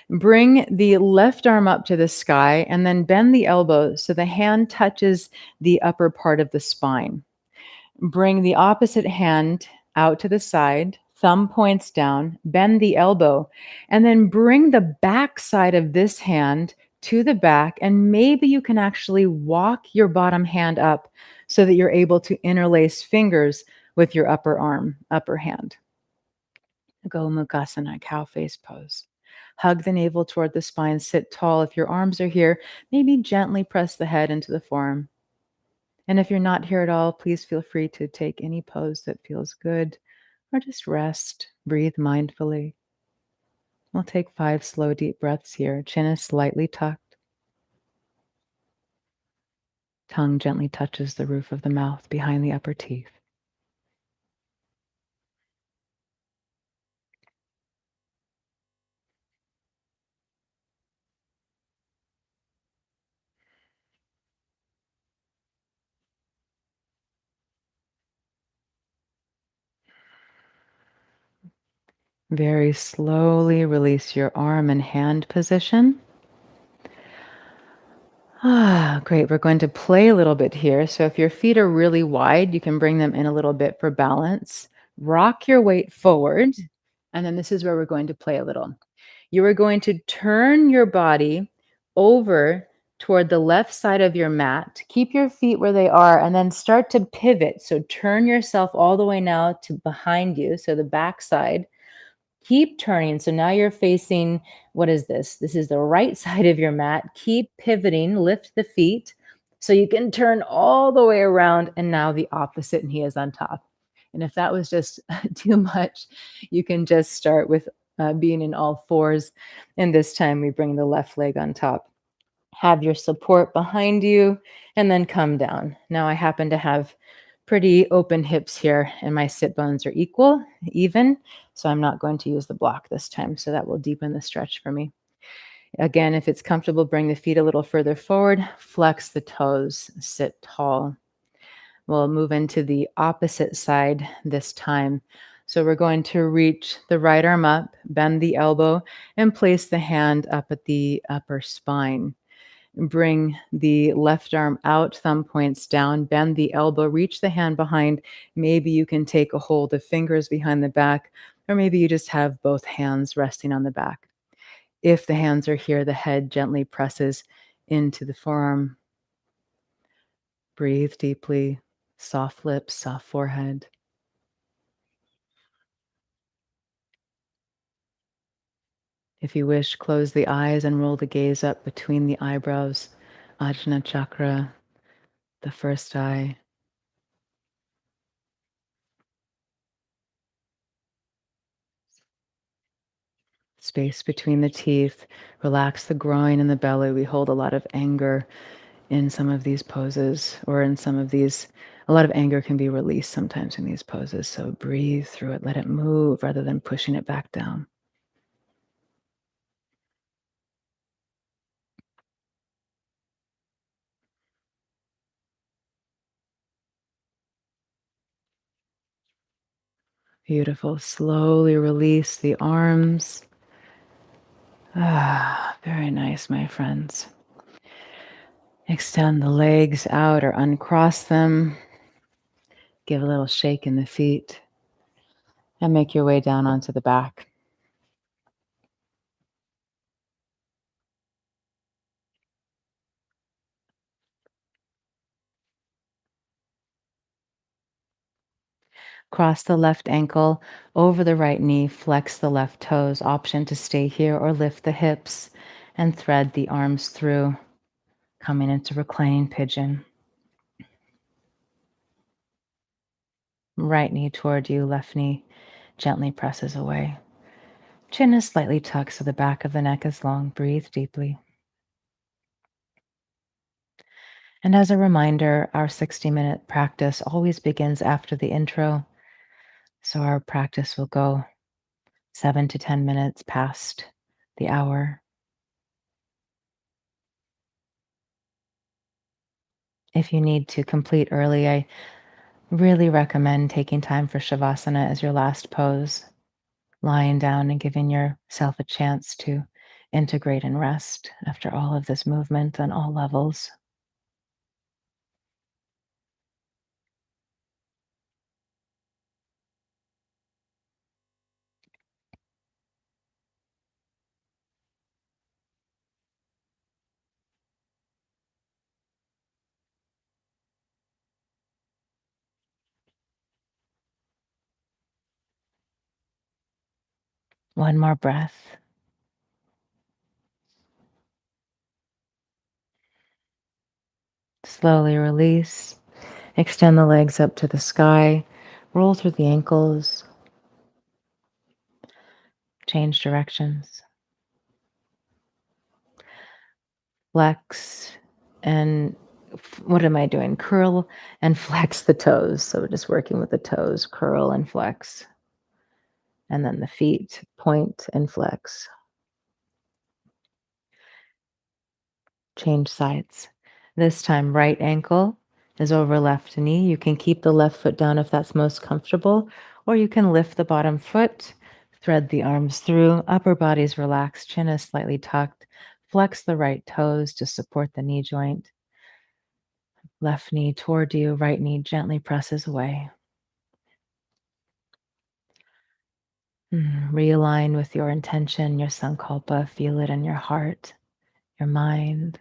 Bring the left arm up to the sky and then bend the elbow so the hand touches the upper part of the spine. Bring the opposite hand out to the side, thumb points down, bend the elbow, and then bring the back side of this hand to the back. And maybe you can actually walk your bottom hand up so that you're able to interlace fingers with your upper arm, upper hand. Gomukhasana, cow face pose. Hug the navel toward the spine, sit tall. If your arms are here, maybe gently press the head into the forearm. And if you're not here at all, please feel free to take any pose that feels good or just rest, breathe mindfully. We'll take 5 slow, deep breaths here. Chin is slightly tucked, tongue gently touches the roof of the mouth behind the upper teeth. Very slowly release your arm and hand position. Great. We're going to play a little bit here. So if your feet are really wide, you can bring them in a little bit for balance. Rock your weight forward. And then this is where we're going to play a little. You are going to turn your body over toward the left side of your mat. Keep your feet where they are and then start to pivot. So turn yourself all the way now to behind you. So the back side. Keep turning. So now you're facing, what is this? This is the right side of your mat. Keep pivoting, lift the feet so you can turn all the way around and now the opposite knee is on top. And if that was just too much, you can just start with being in all fours. And this time we bring the left leg on top. Have your support behind you and then come down. Now I happen to have pretty open hips here and my sit bones are even. So I'm not going to use the block this time. So that will deepen the stretch for me. Again, if it's comfortable, bring the feet a little further forward, flex the toes, sit tall. We'll move into the opposite side this time. So we're going to reach the right arm up, bend the elbow, and place the hand up at the upper spine. Bring the left arm out, thumb points down, bend the elbow, reach the hand behind. Maybe you can take a hold of fingers behind the back, or maybe you just have both hands resting on the back. If the hands are here, the head gently presses into the forearm. Breathe deeply, soft lips, soft forehead. If you wish, close the eyes and roll the gaze up between the eyebrows, Ajna chakra, the first eye. Space between the teeth. Relax the groin and the belly. We hold a lot of anger in some of these poses, or in some of these, a lot of anger can be released sometimes in these poses. So breathe through it, let it move rather than pushing it back down. Beautiful. Slowly release the arms. Very nice, my friends. Extend the legs out or uncross them. Give a little shake in the feet and make your way down onto the back. Cross the left ankle over the right knee, flex the left toes. Option to stay here or lift the hips and thread the arms through, coming into reclining pigeon. Right knee toward you, left knee gently presses away. Chin is slightly tucked so the back of the neck is long. Breathe deeply. And as a reminder, our 60-minute practice always begins after the intro. So our practice will go 7 to 10 minutes past the hour. If you need to complete early, I Really recommend taking time for Shavasana as your last pose, lying down and giving yourself a chance to integrate and rest after all of this movement on all levels. One more breath. Slowly release. Extend the legs up to the sky. Roll through the ankles. Change directions. Flex and what am I doing? Curl and flex the toes. So we're just working with the toes, curl and flex. And then the feet, point and flex. Change sides. This time, right ankle is over left knee. You can keep the left foot down if that's most comfortable, or you can lift the bottom foot, thread the arms through, upper body's relaxed, chin is slightly tucked. Flex the right toes to support the knee joint. Left knee toward you, right knee gently presses away. Realign with your intention, your sankalpa, feel it in your heart, your mind.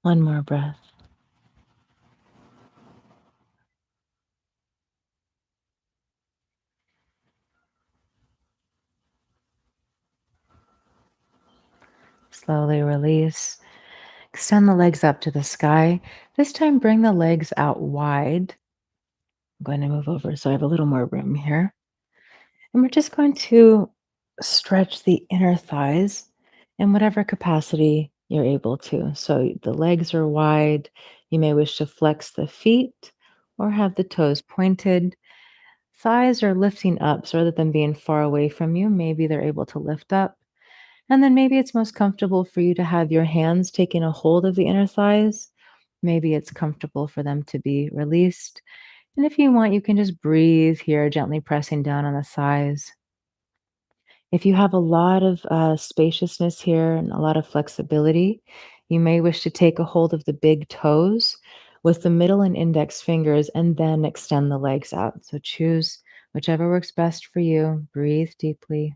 One more breath. Slowly release. Extend the legs up to the sky. This time, bring the legs out wide. I'm going to move over so I have a little more room here. And we're just going to stretch the inner thighs in whatever capacity you're able to. So the legs are wide. You may wish to flex the feet or have the toes pointed. Thighs are lifting up, so rather than being far away from you, maybe they're able to lift up. And then maybe it's most comfortable for you to have your hands taking a hold of the inner thighs. Maybe it's comfortable for them to be released. And if you want, you can just breathe here, gently pressing down on the thighs. If you have a lot of spaciousness here and a lot of flexibility, you may wish to take a hold of the big toes with the middle and index fingers and then extend the legs out. So choose whichever works best for you. Breathe deeply.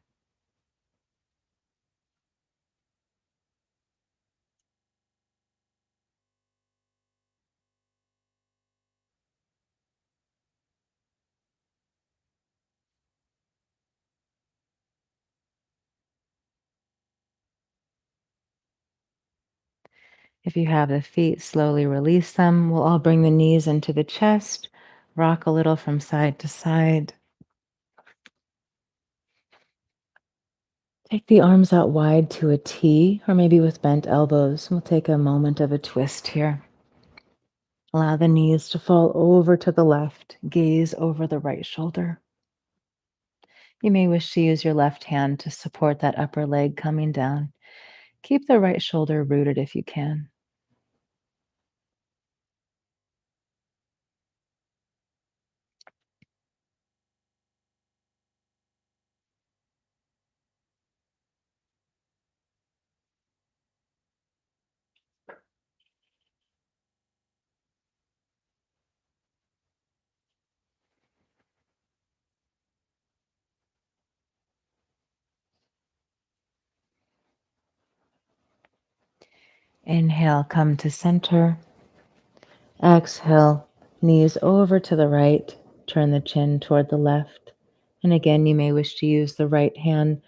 If you have the feet, slowly release them. We'll all bring the knees into the chest, rock a little from side to side. Take the arms out wide to a T, or maybe with bent elbows. We'll take a moment of a twist here. Allow the knees to fall over to the left, gaze over the right shoulder. You may wish to use your left hand to support that upper leg coming down. Keep the right shoulder rooted if you can. Inhale, come to center. Exhale, knees over to the right. Turn the chin toward the left. And again, you may wish to use the right hand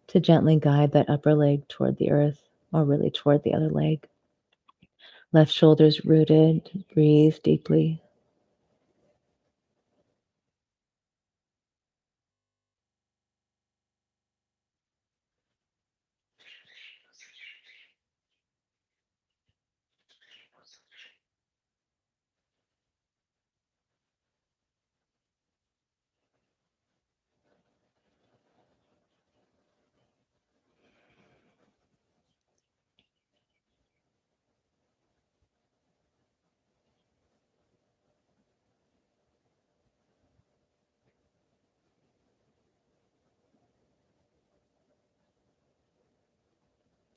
to gently guide that upper leg toward the earth, or really toward the other leg. Left shoulder's rooted. Breathe deeply.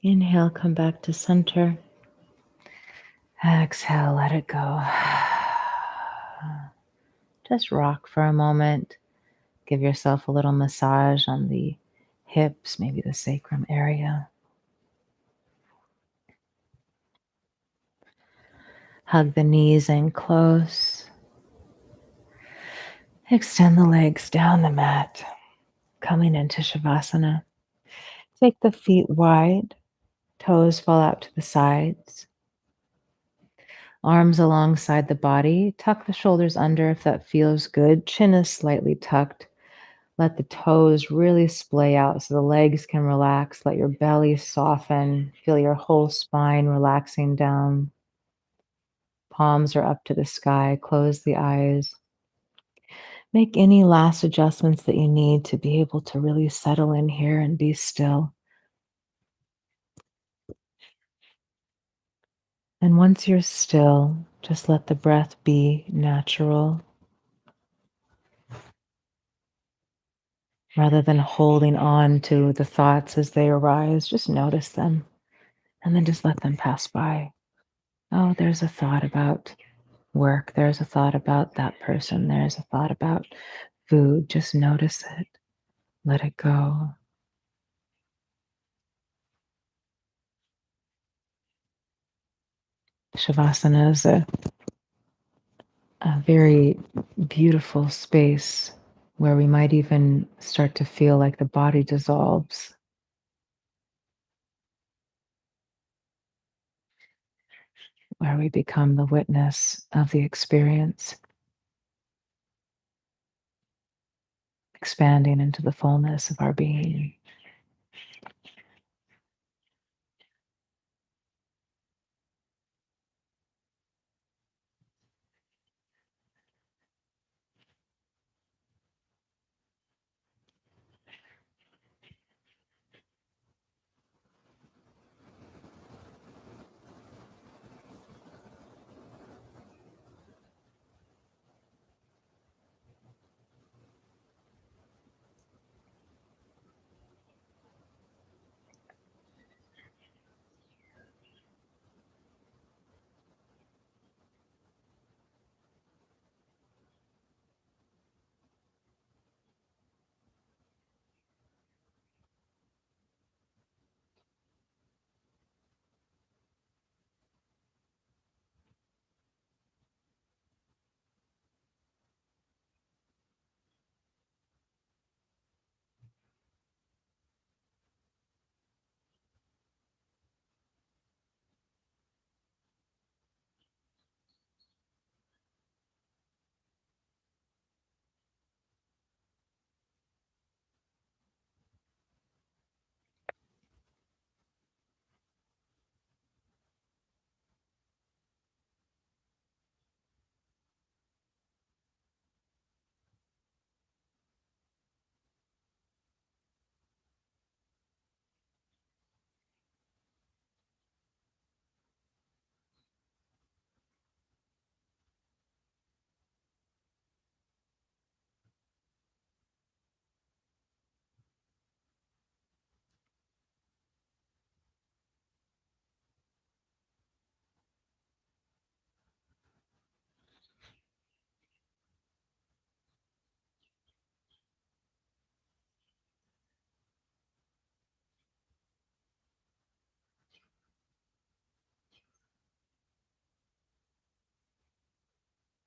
Inhale, come back to center. Exhale, let it go. Just rock for a moment. Give yourself a little massage on the hips, maybe the sacrum area. Hug the knees in close. Extend the legs down the mat, coming into Shavasana. Take the feet wide, toes fall out to the sides. Arms alongside the body. Tuck the shoulders under if that feels good. Chin is slightly tucked. Let the toes really splay out so the legs can relax. Let your belly soften. Feel your whole spine relaxing down. Palms are up to the sky. Close the eyes. Make any last adjustments that you need to be able to really settle in here and be still. And once you're still, just let the breath be natural rather than holding on to the thoughts as they arise. Just notice them and then just let them pass by. Oh, there's a thought about work. There's a thought about that person. There's a thought about food. Just notice it. Let it go. Shavasana is a very beautiful space where we might even start to feel like the body dissolves, where we become the witness of the experience, expanding into the fullness of our being.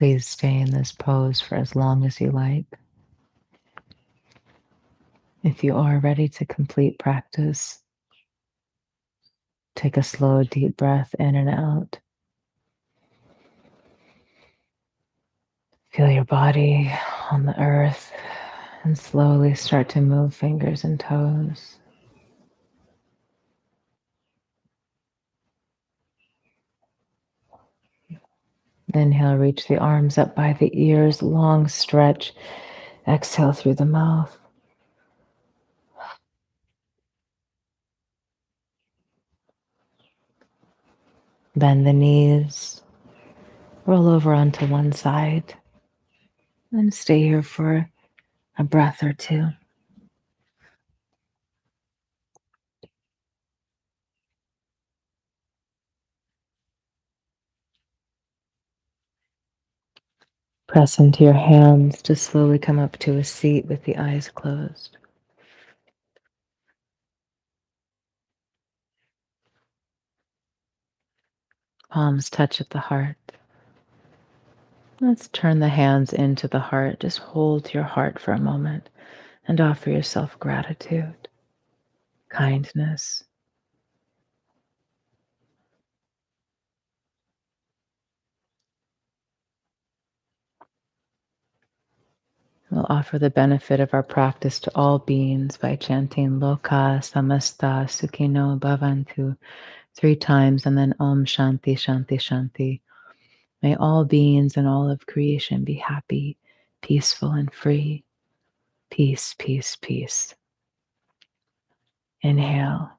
Please stay in this pose for as long as you like. If you are ready to complete practice, take a slow, deep breath in and out. Feel your body on the earth and slowly start to move fingers and toes. Inhale, reach the arms up by the ears, long stretch. Exhale through the mouth. Bend the knees, roll over onto one side, and stay here for a breath or two. Press into your hands to slowly come up to a seat with the eyes closed. Palms touch at the heart. Let's turn the hands into the heart. Just hold your heart for a moment and offer yourself gratitude, kindness. We'll offer the benefit of our practice to all beings by chanting Loka Samasta Sukhino Bhavantu 3 times and then Om Shanti Shanti Shanti. May all beings and all of creation be happy, peaceful, and free. Peace, peace, peace. Inhale.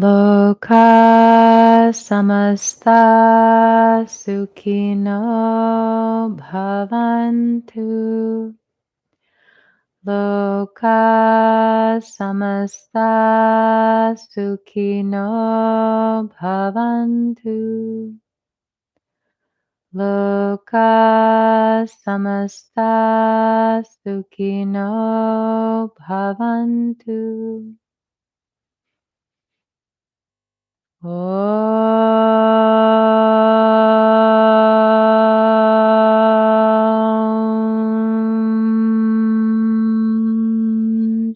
Loka samasta sukhino bhavantu. Loka samasta sukhino bhavantu. Loka samasta sukhino bhavantu. Om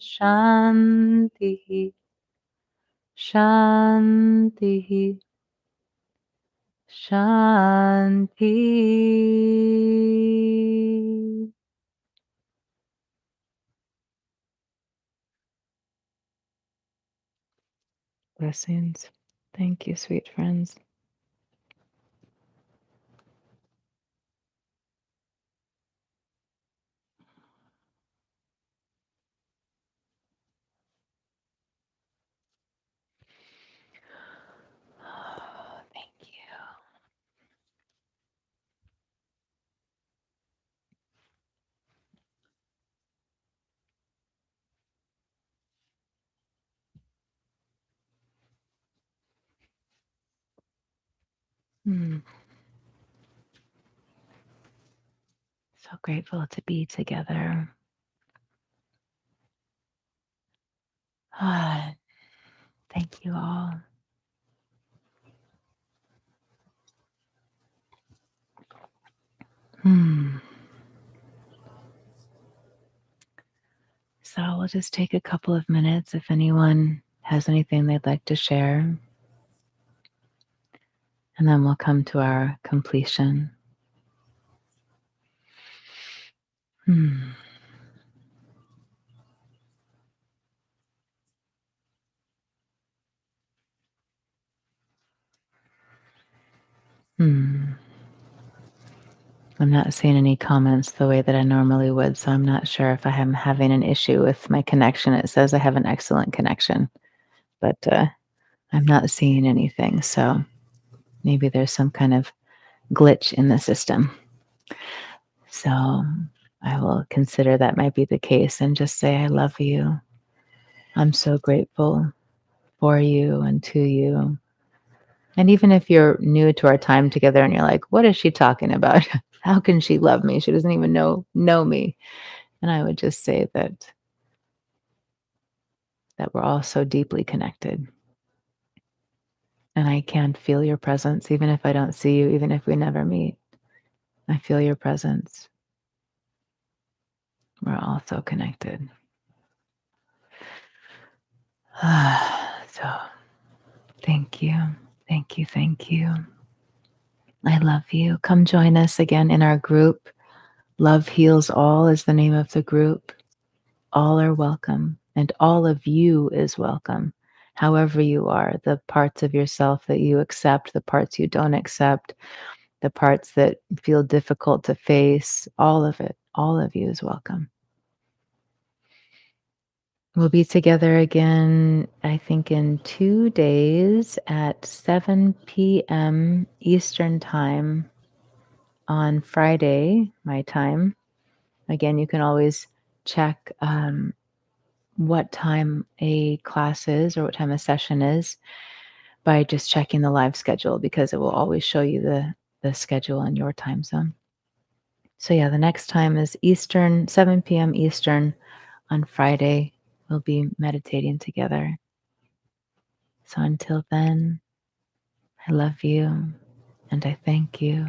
Shanti, Shanti, Shanti. Blessings. Thank you, sweet friends. Oh, thank you. So grateful to be together. Ah, thank you all. Hmm. So we'll just take a couple of minutes if anyone has anything they'd like to share, and then we'll come to our completion. Hmm. Hmm. I'm not seeing any comments the way that I normally would, so I'm not sure if I am having an issue with my connection. It says I have an excellent connection, but I'm not seeing anything. So maybe there's some kind of glitch in the system. So I will consider that might be the case and just say, I love you. I'm so grateful for you and to you. And even if you're new to our time together and you're like, what is she talking about? How can she love me? She doesn't even know me. And I would just say that we're all so deeply connected. And I can feel your presence even if I don't see you, even if we never meet. I feel your presence. We're all so connected. So, thank you. Thank you. Thank you. I love you. Come join us again in our group. Love Heals All is the name of the group. All are welcome, and all of you is welcome. However, you are, the parts of yourself that you accept, the parts you don't accept, the parts that feel difficult to face, all of it, all of you is welcome. We'll be together again, I think, in 2 days at 7 p.m. Eastern Time on Friday, my time. Again, you can always check what time a class is or what time a session is by just checking the live schedule because it will always show you the schedule in your time zone. So yeah, the next time is Eastern, 7 p.m. Eastern on Friday. We'll be meditating together. So until then, I love you and I thank you.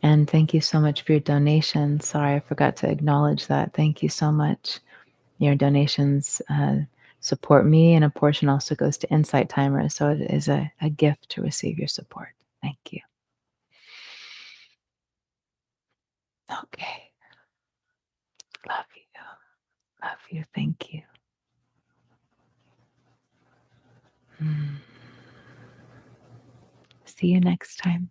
And thank you so much for your donations. Sorry, I forgot to acknowledge that. Thank you so much. Your donations support me, and a portion also goes to Insight Timers. So it is a gift to receive your support. Thank you. Okay. Love you. Love you. Thank you. Mm. See you next time.